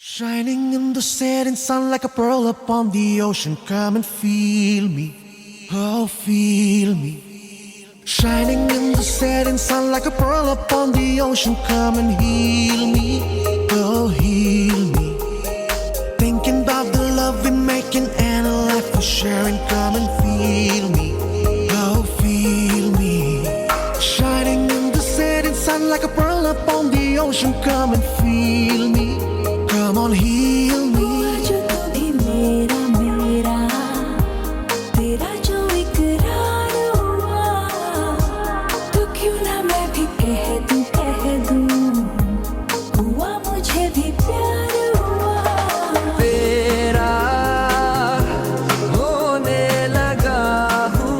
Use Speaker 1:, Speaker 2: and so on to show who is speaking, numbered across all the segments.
Speaker 1: Shining in the setting sun like a pearl upon the ocean. Come and feel me, oh feel me. Shining in the setting sun like a pearl upon the ocean. Come and heal me, oh heal me. Thinking about the love we're making and a life we're sharing. Come and feel me, oh feel me. Shining in the setting sun like a pearl upon the ocean. Come and feel me, come on heal me.
Speaker 2: जो तू भी मेरा मेरा तेरा जो इकरार हुआ तो क्यों ना मैं भी कह दूं हुआ मुझे भी प्यार हुआ
Speaker 3: तेरा होने लगा हूँ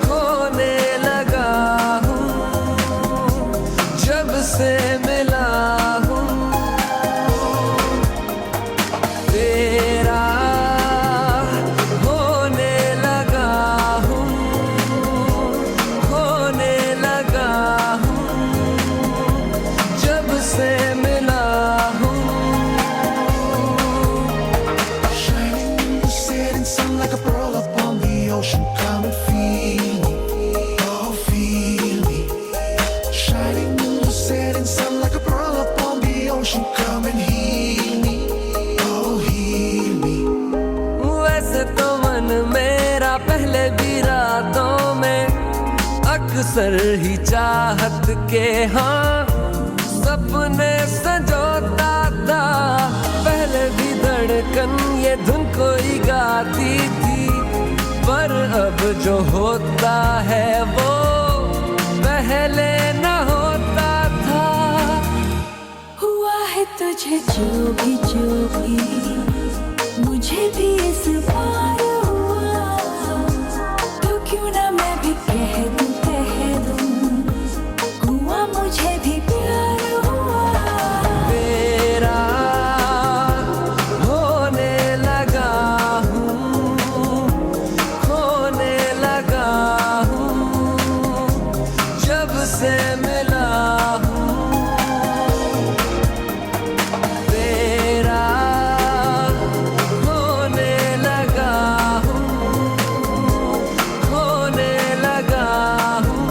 Speaker 3: होने लगा हूँ जब से मिला हूँ तेरा होने लगा हूँ होने लगा हूँ जब से मिला हूँ
Speaker 1: Shining in the setting sun like a pearl upon the ocean. Come and feel me, oh feel me. Shining in the setting sun like a pearl upon the ocean. Come and heal me, oh heal me.
Speaker 3: वैसे तो मन मेरा पहले भी रातों में अक्सर ही चाहत के हाँ सपने संजोता था पहले भी धड़कन ये धुन कोई गाती थी पर अब जो होता है वो पहले न होता था
Speaker 2: हुआ है तुझे जो भी मुझे भी इस बार हुआ तो क्यों ना मैं भी कह दूं हुआ मुझे भी प्यार हुआ
Speaker 3: तेरा होने लगा हूँ होने लगा हूँ जब से मिला हूँ तेरा होने लगा हूँ होने लगा हूँ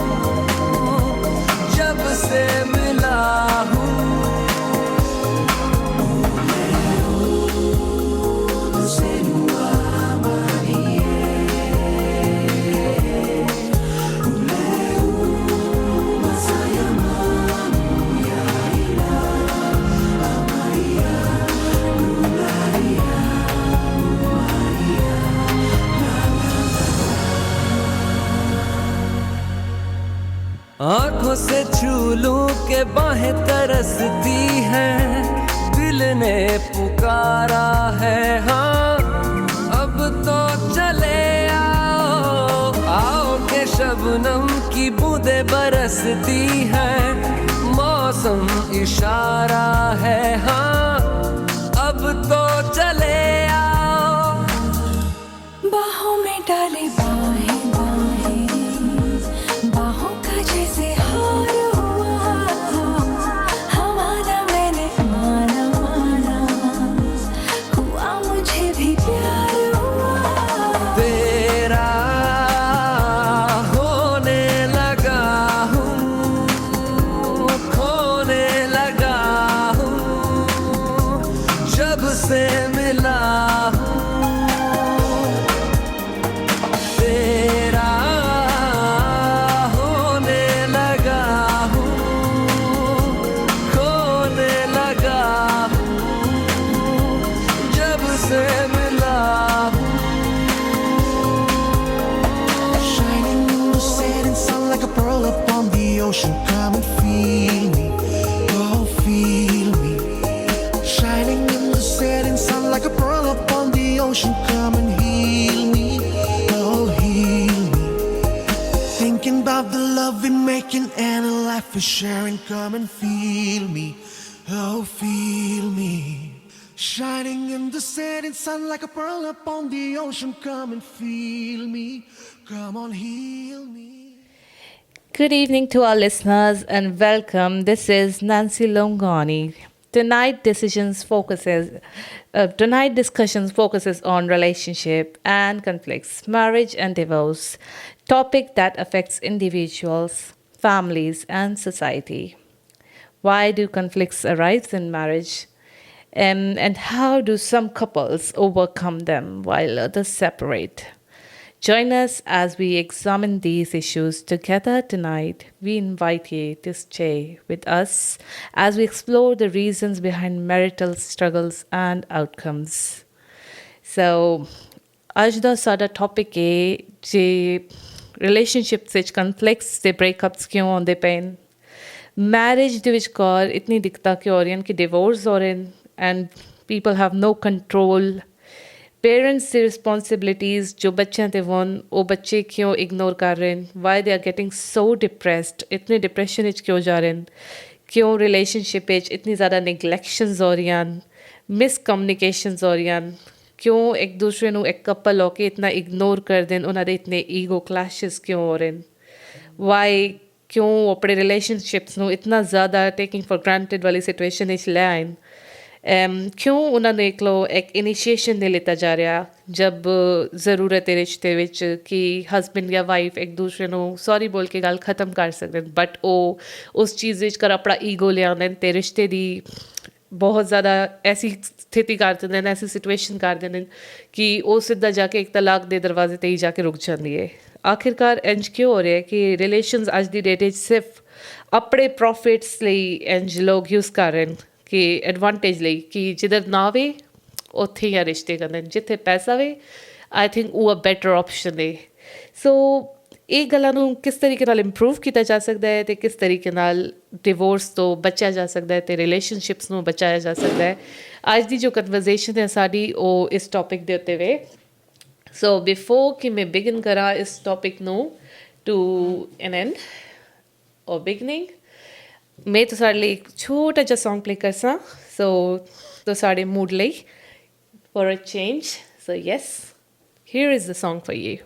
Speaker 3: जब से मिला हूँ आंखों से छू लूं के बाहें तरसती हैं दिल ने पुकारा है हाँ अब तो चले आओ आओ के शबनम की बूंदें बरसती हैं मौसम इशारा है हाँ अब तो चले आओ
Speaker 2: बाहों में डाले बाहें बाहों का जैसे हार हुआ हमारा मैंने माना हुआ मुझे भी प्यार हुआ
Speaker 3: तेरा होने लगा हूँ खोने लगा हूँ जब से मिला हूँ तेरा होने लगा हूँ खोने लगा हूँ जब से मिला हूँ
Speaker 1: Shining in the setting sun like a pearl upon the ocean. Come and feel me, oh feel me. Shining in the setting sun like a pearl upon the ocean. Come and heal me, oh heal me. Thinking about the love we're making and a life we're sharing. Come and feel me, oh feel me. Shining in the setting sun like a pearl upon the ocean. Come and feel me, come on heal me.
Speaker 4: Good evening to our listeners and welcome. This is Nancy Longani Tonight discussions focuses on relationship and conflicts, marriage and divorce, topic that affects individuals, families, and society. Why do conflicts arise in marriage? And how do some couples overcome them while others separate? Join us as we examine these issues together tonight. We invite you to stay with us as we explore the reasons behind marital struggles and outcomes. So, ਅੱਜ ਦਾ ਸਾਡਾ topic ਹੈ ਜੇ relationships ਵਿੱਚ conflicts ਤੇ ਬ੍ਰੇਕਅਪਸ ਕਿਉਂ ਆਉਂਦੇ ਪਏ ਨੇ ਮੈਰਿਜ ਦੇ ਵਿਚਕਾਰ ਇਤਨੀ ਦਿੱਕਤਾਂ ਕਿਉਂ ਹੋ ਰਹੀਆਂ ਕਿ ਡਿਵੋਰਸ ਹੋ ਰਹੇ ਨੇ and people have no control parents ਦੀ ਰਿਸਪੌਂਸਿਬਿਲਿਟੀਜ਼ ਜੋ ਬੱਚਿਆਂ 'ਤੇ ਹੋਣ ਉਹ ਬੱਚੇ ਕਿਉਂ ਇਗਨੋਰ ਕਰ ਰਹੇ ਨੇ why they are getting so depressed ਇਤਨੇ ਡਿਪਰੈਸ਼ਨ ਵਿੱਚ ਕਿਉਂ ਜਾ ਰਹੇ ਨੇ ਕਿਉਂ ਰਿਲੇਸ਼ਨਸ਼ਿਪ ਵਿੱਚ ਇਤਨੀ ਜ਼ਿਆਦਾ ਨਿਗਲੈਕਸ਼ਨਸ ਹੋ ਰਹੀਆਂ ਹਨ ਮਿਸਕਮਿਊਨੀਕੇਸ਼ਨਸ ਹੋ ਰਹੀਆਂ ਹਨ ਕਿਉਂ ਇੱਕ ਦੂਸਰੇ ਨੂੰ ਇੱਕ ਕਪਲ ਹੋ ਕੇ ਇਤਨਾ ਇਗਨੋਰ ਕਰਦੇ ਨੇ ਉਹਨਾਂ ਦੇ ਇਤਨੇ ਈਗੋ ਕਲੈਸ਼ਸ ਕਿਉਂ ਹੋ ਰਹੇ ਨੇ ਵਾਈ ਕਿਉਂ ਉਹ ਆਪਣੇ ਰਿਲੇਸ਼ਨਸ਼ਿਪਸ ਨੂੰ ਇਤਨਾ ਜ਼ਿਆਦਾ ਟੇਕਿੰਗ ਫॉर ਗ੍ਰਾਂਟਡ ਵਾਲੀ ਸਿਚੁਏਸ਼ਨ ਵਿੱਚ ਲੈ ਆਏ ਨੇ क्यों उन्होंने एक इनिशिएशन दे लेता जा रहा जब ज़रूरत है रिश्ते विच कि हसबैंड या वाइफ एक दूसरे को सॉरी बोल के गल ख़त्म कर सकते हैं बट वो उस चीज़ विच कर अपना ईगो ले आते हैं ते रिश्ते की बहुत ज़्यादा ऐसी स्थिति कर देते हैं ऐसी सिचुएशन कर देते हैं कि वो सीधा जाके एक तलाक दे दरवाजे ते ही जाके रुक जाती है आखिरकार इंज क्यों हो रहा है कि रिलेशनस अज की डेट सिर्फ अपने प्रॉफिट्स लिए इंज लोग यूज़ कर रहे हैं कि एडवांटेज ਲਈ ਕਿ ਜਿੱਧਰ ਨਾ ਵੇ ਉੱਥੇ ਹੀ ਰਿਸ਼ਤੇ ਕਰਨੇ ਜਿੱਥੇ ਪੈਸਾ ਵੇ ਆਈ ਥਿੰਕ ਉਹ ਅ ਬੈਟਰ ਆਪਸ਼ਨ ਹੈ ਸੋ ਇਹ ਗੱਲਾਂ ਨੂੰ ਕਿਸ ਤਰੀਕੇ ਨਾਲ ਇੰਪਰੂਵ ਕੀਤਾ ਜਾ ਸਕਦਾ ਹੈ ਅਤੇ ਕਿਸ ਤਰੀਕੇ ਨਾਲ ਡਿਵੋਰਸ ਤੋਂ ਬਚਿਆ ਜਾ ਸਕਦਾ ਹੈ ਅਤੇ ਰਿਲੇਸ਼ਨਸ਼ਿਪਸ ਨੂੰ ਬਚਾਇਆ ਜਾ ਸਕਦਾ ਹੈ ਅੱਜ ਦੀ ਜੋ ਕਨਵਰਜ਼ੇਸ਼ਨ ਹੈ ਸਾਡੀ ਉਹ ਇਸ ਟੌਪਿਕ ਦੇ ਉੱਤੇ ਵੇ ਸੋ ਬਿਫੋਰ ਕਿ ਮੈਂ ਬਿਗਨ ਕਰਾਂ ਇਸ ਟੌਪਿਕ ਨੂੰ ਟੂ ਐਨ ਐਂਡ ਔਰ ਬਿਗਨਿੰਗ मैं तो साढ़े लिए एक छोटा जा सॉन्ग प्ले कर सा सो तो साढ़े मूड ਲਈ for a change so yes here is the song for you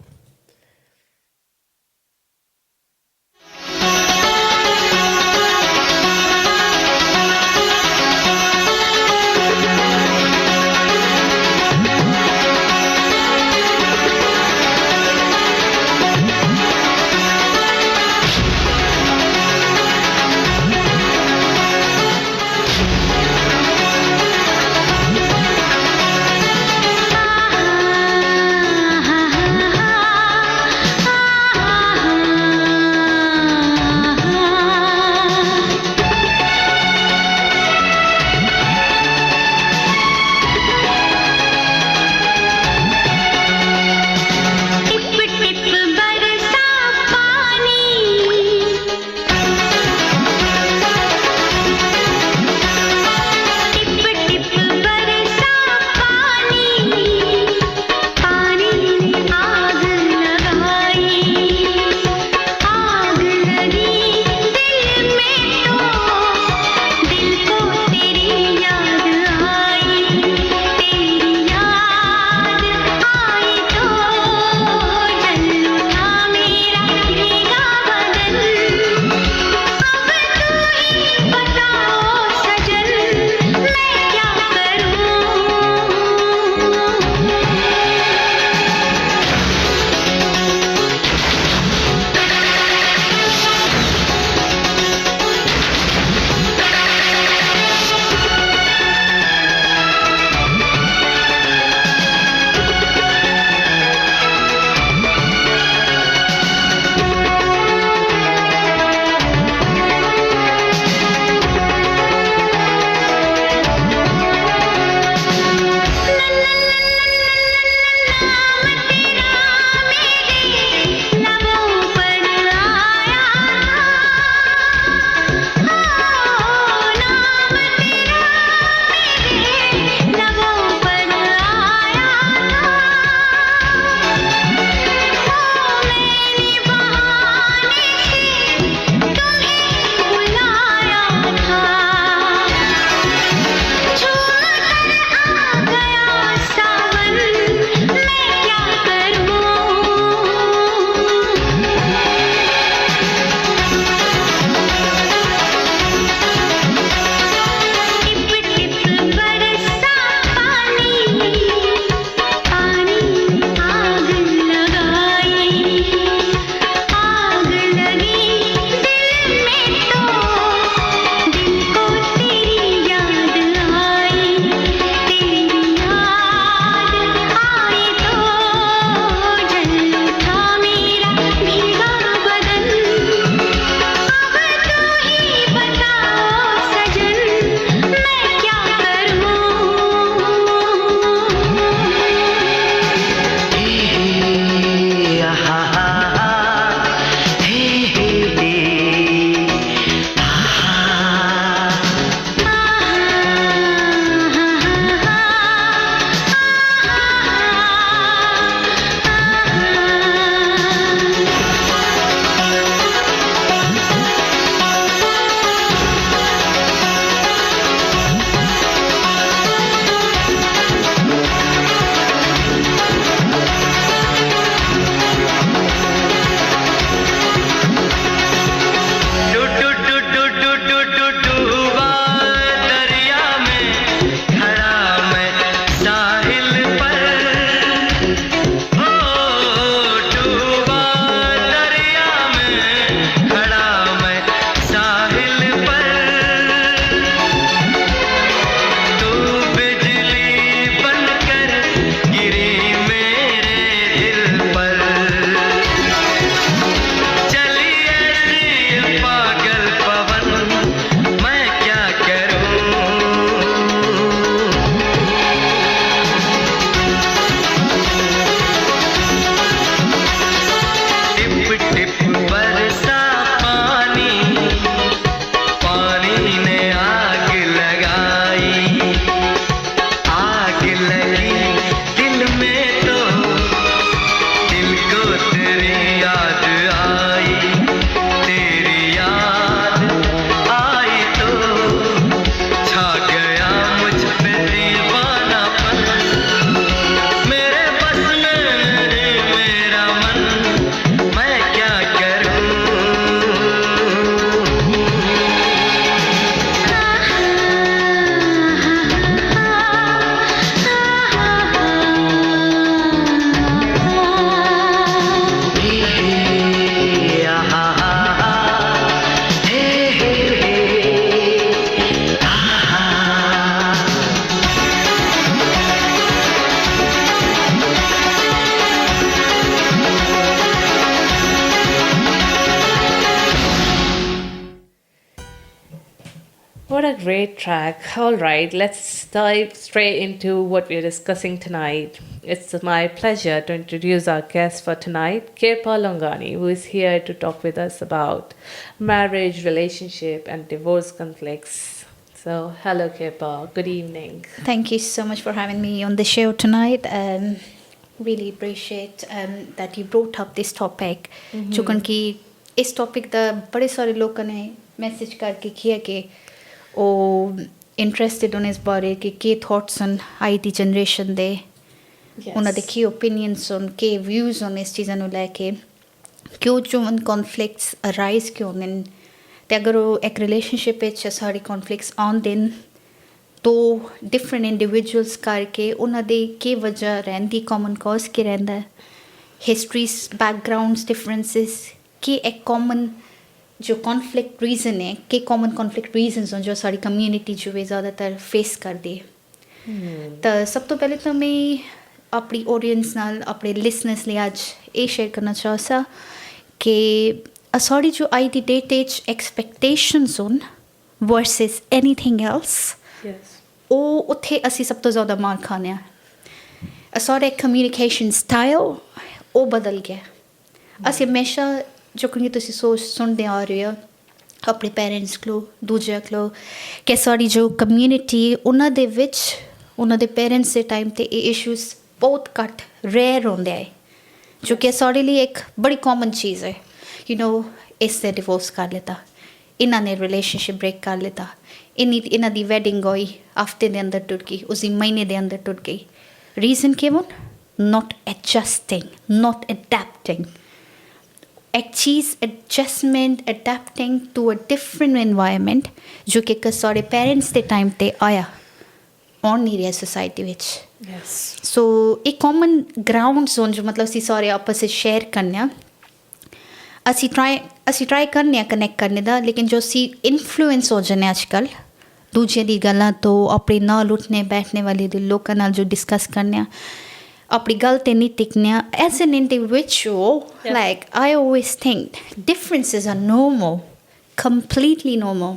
Speaker 4: great track. All right, let's dive straight into what we're discussing tonight. It's my pleasure to introduce our guest for tonight, Kirpa Longani, who is here to talk with us about marriage, relationship, and divorce conflicts. So, hello, Kirpa. Good evening.
Speaker 5: Thank you so much for having me on the show tonight. Really appreciate that you brought up this topic. क्योंकि इस topic दा बड़े सारे लोगों ने message करके किया कि ਉਹ interested on ਇਸ ਬਾਰੇ ਕਿ ਕੀ thoughts on I the generation ਦੇ ਉਹਨਾਂ ਦੇ ਕੀ opinions on Ki views on ਇਸ ਚੀਜ਼ਾਂ ਨੂੰ ਲੈ ਕੇ ਕਿਉਂ ਜੋ conflicts arise ਕਿਉਂ ਹੁੰਦੇ ਨੇ ਤੇ ਅਗਰ ਉਹ ਇੱਕ relationship ਵਿੱਚ ਸਾਰੇ conflicts ਆਉਂਦੇ ਨੇ तो डिफरेंट इंडिविजुअल्स करके उन्होंने की वजह रहती कॉमन कॉज की रहता है हिस्ट्रीज बैकग्राउंड्स डिफरेंसेस की एक कॉमन जो कॉन्फ्लिक्ट रीज़न है कि कॉमन कॉन्फ्लिक्ट रीजनस हैं जो सारी कम्यूनिटी जो है ज़्यादातर फेस कर दी तो सब तो पहले तो मैं अपनी ऑडियंस नाल अपने लिसनर्स लिए आज ये शेयर करना चाहता कि सारी जो आई दी डेट एक्सपेक्टेशंस होन वर्सेस एनीथिंग एल्स
Speaker 4: Yes.
Speaker 5: ਉਹ ਉੱਥੇ ਅਸੀਂ ਸਭ ਤੋਂ ਜ਼ਿਆਦਾ ਮਾਰ ਖਾਂਦੇ ਹਾਂ ਸਾਡਾ ਕਮਿਊਨੀਕੇਸ਼ਨ ਸਟਾਈਲ ਉਹ ਬਦਲ ਗਿਆ ਅਸੀਂ ਹਮੇਸ਼ਾ ਜੋ ਕਿ ਤੁਸੀਂ ਸੁਣਦੇ ਆ ਰਹੇ ਹੋ ਆਪਣੇ ਪੇਰੈਂਟਸ ਕੋਲੋਂ ਦੂਜਿਆਂ ਕੋਲੋਂ ਕਿ ਸਾਡੀ ਜੋ ਕਮਿਊਨਿਟੀ ਉਹਨਾਂ ਦੇ ਵਿੱਚ ਉਹਨਾਂ ਦੇ ਪੇਰੈਂਟਸ ਦੇ ਟਾਈਮ 'ਤੇ ਇਹ ਇਸ਼ੂਜ਼ ਬਹੁਤ ਘੱਟ ਰੇਅਰ ਹੁੰਦੇ ਹੈ ਜੋ ਕਿ ਸਾਡੇ ਲਈ ਇੱਕ ਬੜੀ ਕਾਮਨ ਚੀਜ਼ ਹੈ ਇਸ ਨੇ ਡਿਵੋਰਸ ਕਰ ਲਿੱਤਾ ਇਹਨਾਂ ਨੇ ਰਿਲੇਸ਼ਨਸ਼ਿਪ ਬ੍ਰੇਕ ਕਰ ਲਿੱਤਾ ਇਹਨਾਂ ਦੀ ਵੈਡਿੰਗ ਹੋਈ ਹਫਤੇ ਦੇ ਅੰਦਰ ਟੁੱਟ ਗਈ ਉਸੀ ਮਹੀਨੇ ਦੇ ਅੰਦਰ ਟੁੱਟ ਗਈ ਰੀਜ਼ਨ ਕਿਉਂ ਨੋਟ ਐਡਜਸਟਿੰਗ ਨੋਟ ਅਡੈਪਟਿੰਗ ਇੱਕ ਚੀਜ਼ adjustment adapting to a different environment ਜੋ ਕਿ ਸਾਡੇ ਪੇਰੈਂਟਸ ਦੇ ਟਾਈਮ 'ਤੇ ਆਇਆ ਆਉਣ ਨਹੀਂ ਰਿਹਾ ਸੋਸਾਇਟੀ ਵਿੱਚ
Speaker 4: Yes.
Speaker 5: ਸੋ ਇਹ ਕਾਮਨ ਗਰਾਊਂਡ ਜ਼ੋਨ ਜੋ ਮਤਲਬ ਅਸੀਂ ਸਾਰੇ ਆਪਸ ਵਿੱਚ ਸ਼ੇਅਰ ਕਰਨੇ ਆ ਅਸੀਂ ਟਰਾਈ ਕਰਨੇ ਆ ਕਨੈਕਟ ਕਰਨੇ ਦਾ ਲੇਕਿਨ ਜੋ ਅਸੀਂ ਇਨਫਲੂਐਂਸ ਹੋ ਜਾਂਦੇ ਅੱਜ ਕੱਲ੍ਹ ਦੂਜਿਆਂ ਦੀ ਗੱਲਾਂ ਤੋਂ ਆਪਣੇ ਨਾਲ ਉੱਠਣੇ ਬੈਠਣੇ ਵਾਲੇ ਦੇ ਲੋਕਾਂ ਨਾਲ ਜੋ ਡਿਸਕਸ ਕਰਨੇ ਆ ਆਪਣੀ ਗੱਲ 'ਤੇ ਨਹੀਂ ਟਿਕਨੇ ਆ as an individual like I always think differences are normal completely normal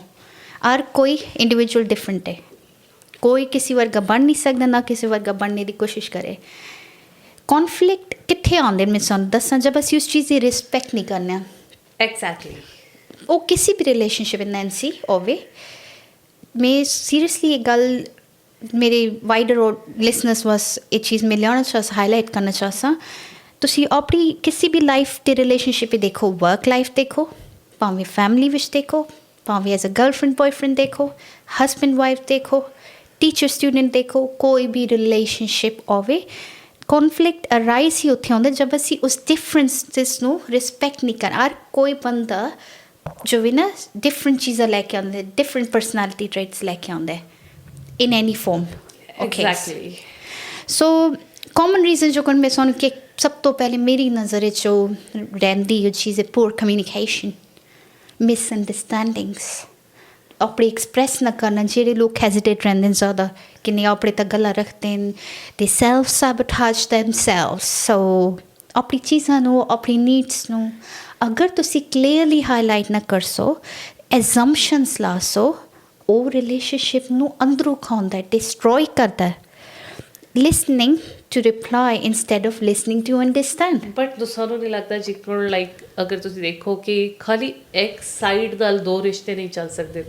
Speaker 5: ਹਰ ਕੋਈ ਇੰਡੀਵਿਜੂਅਲ ਡਿਫਰੈਂਟ ਹੈ ਕੋਈ ਕਿਸੇ ਵਰਗਾ ਬਣ ਨਹੀਂ ਸਕਦਾ ਨਾ ਕਿਸੇ ਵਰਗਾ ਬਣਨੇ ਦੀ ਕੋਸ਼ਿਸ਼ ਕਰੇ ਕੌਨਫਲਿਕਟ ਕਿੱਥੇ ਆਉਂਦੇ ਮੈਂ ਤੁਹਾਨੂੰ ਦੱਸਾਂ ਜਦ ਅਸੀਂ ਉਸ ਚੀਜ਼ ਦੀ ਰਿਸਪੈਕਟ ਨਹੀਂ ਕਰਨੇ ਆ
Speaker 4: Exactly.
Speaker 5: ਉਹ ਕਿਸੇ ਵੀ ਰਿਲੇਸ਼ਨਸ਼ਿਪ ਨੈਂਸੀ ਹੋਵੇ ਮੈਂ ਸੀਰੀਅਸਲੀ ਇਹ ਗੱਲ ਮੇਰੇ ਵਾਈਡਰ ਲਿਸਨਰਸ ਵਾਸ ਇਹ ਚੀਜ਼ ਮੈਂ ਲਿਆਉਣਾ ਚਾਹਤਾ ਹਾਈਲਾਈਟ ਕਰਨਾ ਚਾਹਤਾ ਤੁਸੀਂ ਆਪਣੀ ਕਿਸੇ ਵੀ ਲਾਈਫ ਦੇ ਰਿਲੇਸ਼ਨਸ਼ਿਪ ਦੇਖੋ ਵਰਕ ਲਾਈਫ ਦੇਖੋ ਭਾਵੇਂ ਫੈਮਿਲੀ ਵਿੱਚ ਦੇਖੋ ਭਾਵੇਂ ਐਜ਼ ਅ ਗਰਲਫ੍ਰੈਂਡ ਬॉयਫ੍ਰੈਂਡ ਦੇਖੋ ਹਸਬੈਂਡ ਵਾਈਫ ਦੇਖੋ ਟੀਚਰ ਸਟੂਡੈਂਟ ਦੇਖੋ ਕੋਈ ਵੀ ਰਿਲੇਸ਼ਨਸ਼ਿਪ ਹੋਵੇ ਕੌਨਫਲਿਕਟ ਅਰਾਈਜ਼ ਹੀ ਉੱਥੇ ਆਉਂਦਾ ਜਦ ਅਸੀਂ ਉਸ ਡਿਫਰੈਂਸਿਸ ਨੂੰ ਰਿਸਪੈਕਟ ਨਹੀਂ ਕਰ ਹਰ ਕੋਈ ਬੰਦਾ ਜੋ ਵੀ ਨਾ ਡਿਫਰੈਂਟ ਚੀਜ਼ਾਂ ਲੈ ਕੇ ਆਉਂਦਾ ਡਿਫਰੈਂਟ ਪਰਸਨੈਲਿਟੀ ਟ੍ਰੇਟਸ ਲੈ ਕੇ ਆਉਂਦਾ ਇਨ ਐਨੀ ਫੋਰਮ
Speaker 4: Exactly.
Speaker 5: ਸੋ ਕਾਮਨ ਰੀਜ਼ਨ ਜੋ ਮੈਂ ਸੁਣ ਕੇ ਸਭ ਤੋਂ ਪਹਿਲੇ ਮੇਰੀ ਨਜ਼ਰ ਵਿੱਚ ਜੋ ਰਹਿੰਦੀ ਉਹ ਚੀਜ਼ ਹੈ ਪੂਰ ਕਮਿਊਨੀਕੇਸ਼ਨ ਮਿਸਅੰਡਰਸਟੈਂਡਿੰਗਸ ਆਪਣੇ ਐਕਸਪ੍ਰੈਸ ਨਾ ਕਰਨਾ ਜਿਹੜੇ ਲੋਕ ਹੈਜ਼ੀਟੇਟ ਰਹਿੰਦੇ ਨੇ ਜ਼ਿਆਦਾ ਕਿ ਨਹੀਂ ਆਪਣੇ ਤੱਕ ਗੱਲਾਂ ਰੱਖਦੇ ਨੇ ਦੇ ਸੈਲਫ ਸੈਬੋਟੇਜ ਦੈਮਸੈਲਵਸ ਸੋ ਆਪਣੀ ਚੀਜ਼ਾਂ ਨੂੰ ਆਪਣੀ ਨੀਡਸ ਨੂੰ ਅਗਰ ਤੁਸੀਂ ਕਲੀਅਰਲੀ ਹਾਈਲਾਈਟ ਨਾ ਕਰ ਸੋ ਐਜ਼ੰਪਸ਼ਨਸ ਲਾ ਸੋ ਉਹ ਰਿਲੇਸ਼ਨਸ਼ਿਪ ਨੂੰ ਅੰਦਰੋਂ ਖਾਉਂਦਾ ਡਿਸਟਰੋਏ ਕਰਦਾ listening to reply instead of listening to understand
Speaker 4: but ਸਾਨੂੰ ਨਹੀਂ ਲੱਗਦਾ ਜਿਕਰ ਲਾਈਕ ਅਗਰ ਤੁਸੀਂ ਦੇਖੋ ਕਿ ਖਾਲੀ ਇੱਕ ਸਾਈਡ ਨਾਲ ਦੋ ਰਿਸ਼ਤੇ ਨਹੀਂ ਚੱਲ ਸਕਦੇ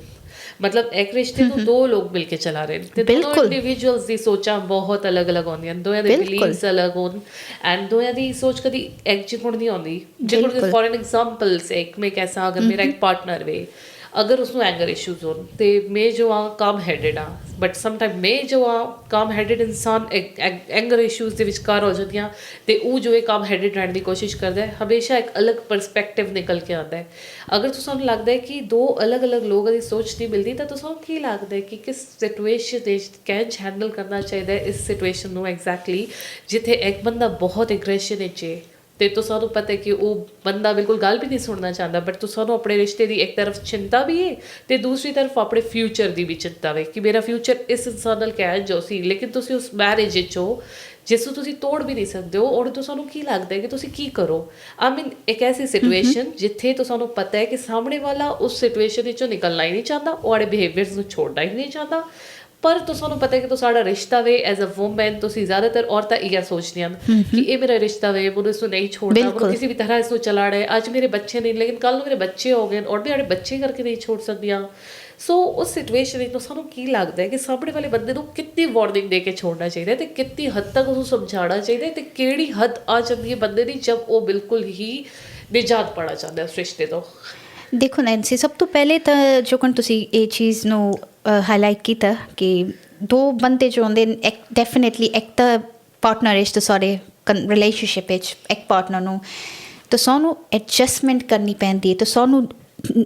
Speaker 4: ਮਤਲਬ ਇੱਕ ਰਿਸ਼ਤੇ ਨੂੰ ਦੋ ਲੋਕ ਮਿਲ ਕੇ ਚਲਾ ਰਹੇ ਨੇ ਤੇ ਦੋਨੋਂ ਇੰਡੀਵਿਜੂਅਲਸ ਦੀ ਸੋਚਾਂ ਬਹੁਤ ਅਲੱਗ-ਅਲੱਗ ਹੁੰਦੀਆਂ ਦੋਹਾਂ ਦੇ ਬਿਲੀਵਸ ਅਲੱਗ ਹੋਣ ਐਂਡ ਦੋਹਾਂ ਦੀ ਸੋਚ ਕਦੀ ਇੱਕ ਜਿਹਾ ਨਹੀਂ ਆਉਂਦੀ ਜਿਕਰ ਫॉर ਐਨ ਐਗਜ਼ਾਮਪਲ ਇੱਕ ਮੈਂ ਕੈਸਾ ਅਗਰ ਮੇਰਾ ਇੱਕ ਪਾਰਟਨਰ ਵੇ ਅਗਰ ਉਸਨੂੰ ਐਂਗਰ ਇਸ਼ੂਜ਼ ਹੋਣ ਤੇ ਮੈਂ ਜੋ ਆ ਕਾਮ ਹੈਡਡ ਆ ਬਟ ਸਮਟਾਈਮ ਮੈਂ ਜੋ ਆ ਕਾਮ ਹੈਡਡ ਇਨਸਾਨ ਐਂਗਰ ਇਸ਼ੂਜ਼ ਦੇ ਵਿਚਕਾਰ ਹੋ ਜਾਂਦੀਆਂ ਤੇ ਉਹ ਜੋ ਇਹ ਕਾਮ ਹੈਡਡ ਰਹਿਣ ਦੀ ਕੋਸ਼ਿਸ਼ ਕਰਦਾ ਹੈ ਹਮੇਸ਼ਾ ਇੱਕ ਅਲੱਗ ਪਰਸਪੈਕਟਿਵ ਨਿਕਲ ਕੇ ਆਉਂਦਾ ਹੈ ਅਗਰ ਤੁਹਾਨੂੰ ਲੱਗਦਾ ਹੈ ਕਿ ਦੋ ਅਲੱਗ-ਅਲੱਗ ਲੋਕਾਂ ਦੀ ਸੋਚ ਨਹੀਂ ਮਿਲਦੀ ਤਾਂ ਤੁਹਾਨੂੰ ਕੀ ਲੱਗਦਾ ਹੈ ਕਿ ਕਿਸ ਸਿਚੁਏਸ਼ਨ ਦੇ ਕਿੰਝ ਹੈਂਡਲ ਕਰਨਾ ਚਾਹੀਦਾ ਹੈ ਇਸ ਸਿਚੁਏਸ਼ਨ ਨੂੰ ਐਗਜ਼ੈਕਟਲੀ ਜਿੱਥੇ ਇੱਕ ਬੰਦਾ ਬਹੁਤ ਐਗਰੈਸ਼ਨ ਵਿੱਚ ਹੈ ਤੇ ਤੁਹਾਨੂੰ ਪਤਾ ਹੈ ਕਿ ਉਹ ਬੰਦਾ ਬਿਲਕੁਲ ਗੱਲ ਵੀ ਨਹੀਂ ਸੁਣਨਾ ਚਾਹੁੰਦਾ, ਬਟ ਤੁਹਾਨੂੰ ਆਪਣੇ ਰਿਸ਼ਤੇ ਦੀ ਇੱਕ ਤਰਫ ਚਿੰਤਾ ਵੀ ਹੈ ਤੇ ਦੂਸਰੀ ਤਰਫ ਆਪਣੇ ਫਿਊਚਰ ਦੀ ਵੀ ਚਿੰਤਾ ਹੈ ਕਿ ਮੇਰਾ ਫਿਊਚਰ ਇਸ ਇਨਸਾਨ ਨਾਲ ਕਿਹੋ ਜਿਹਾ ਸੀ, ਲੇਕਿਨ ਤੁਸੀਂ ਉਸ ਮੈਰਿਜ ਵਿੱਚ ਹੋ ਜਿਸ ਨੂੰ ਤੁਸੀਂ ਤੋੜ ਵੀ ਨਹੀਂ ਸਕਦੇ ਹੋ, ਔਰ ਤੁਹਾਨੂੰ ਕੀ ਲੱਗਦਾ ਹੈ ਕਿ ਤੁਸੀਂ ਕੀ ਕਰੋ। ਆਈ ਮੀਨ ਇੱਕ ਐਸੀ ਸਿਚੁਏਸ਼ਨ ਜਿੱਥੇ ਤੁਹਾਨੂੰ ਪਤਾ ਹੈ ਕਿ ਸਾਹਮਣੇ ਵਾਲਾ ਉਸ ਸਿਚੁਏਸ਼ਨ ਵਿੱਚੋਂ ਨਿਕਲਣਾ ਹੀ ਨਹੀਂ ਚਾਹੁੰਦਾ, ਉਹ ਆਪਣੇ ਬਿਹੇਵੀਅਰਸ ਨੂੰ ਛੋੜਨਾ ਹੀ ਨਹੀਂ ਚਾਹੁੰਦਾ, ਪਰ ਤੁਹਾਨੂੰ ਪਤਾ ਹੈ ਕਿ ਤੁਹਾਡਾ ਰਿਸ਼ਤਾ ਵੇ ਐਜ਼ ਅ ਵੂਮਨ, ਤੁਸੀਂ ਜ਼ਿਆਦਾਤਰ ਔਰਤਾਂ ਇਹ ਸੋਚਦੀਆਂ ਹਨ ਕਿ ਇਹ ਮੇਰਾ ਰਿਸ਼ਤਾ ਵੇ, ਮੈਨੂੰ ਇਸ ਨੂੰ ਨਹੀਂ ਛੋੜਨਾ, ਮੈਨੂੰ ਕਿਸੇ ਵੀ ਤਰ੍ਹਾਂ ਇਸ ਨੂੰ ਚਲਾਣਾ ਹੈ। ਅੱਜ ਮੇਰੇ ਬੱਚੇ ਨਹੀਂ, ਲੇਕਿਨ ਕੱਲ੍ਹ ਨੂੰ ਮੇਰੇ ਬੱਚੇ ਹੋ ਗਏ ਔਰ ਮੈਂ ਆਪਣੇ ਬੱਚੇ ਕਰਕੇ ਨਹੀਂ ਛੋੜ ਸਕਦੀਆਂ। ਸੋ ਉਸ ਸਿਚੁਏਸ਼ਨ ਵਿੱਚ ਸਾਨੂੰ ਕੀ ਲੱਗਦਾ ਹੈ ਕਿ ਸਾਹਮਣੇ ਵਾਲੇ ਬੰਦੇ ਨੂੰ ਕਿੰਨੀ ਵਾਰਨਿੰਗ ਦੇ ਕੇ ਛੋੜਨਾ ਚਾਹੀਦਾ ਹੈ ਤੇ ਕਿੰਨੀ ਹੱਦ ਤੱਕ ਉਸਨੂੰ ਸਮਝਾਉਣਾ ਚਾਹੀਦਾ ਹੈ ਤੇ ਕਿਹੜੀ ਹੱਦ ਆ ਜਾਂਦੀ ਹੈ ਬੰਦੇ ਦੀ ਜਦ ਉਹ ਬਿਲਕੁਲ ਹੀ ਨਿਜਾਤ ਪਾਉਣਾ ਚਾਹੁੰਦਾ ਉਸ ਰਿਸ਼ਤੇ ਤੋਂ।
Speaker 5: ਦੇਖੋ ਨੈਂਸੀ, ਸਭ ਤੋਂ ਪਹਿਲੇ ਤਾਂ ਜੋ ਤੁਸੀਂ ਇਹ ਚੀਜ਼ ਨੂੰ ਹਾਈਲਾਈਟ ਕੀਤਾ ਕਿ ਦੋ ਬੰਦੇ ਜੋ ਹੁੰਦੇ ਇੱਕ ਡੈਫੀਨੇਟਲੀ ਇੱਕ ਤਾਂ ਪਾਰਟਨਰ ਇਸ ਤੋਂ ਸਾਰੇ ਰਿਲੇਸ਼ਨਸ਼ਿਪ ਵਿੱਚ ਇੱਕ ਪਾਰਟਨਰ ਨੂੰ ਤਾਂ ਸਾਨੂੰ ਐਡਜਸਟਮੈਂਟ ਕਰਨੀ ਪੈਂਦੀ ਹੈ, ਤਾਂ ਸਾਨੂੰ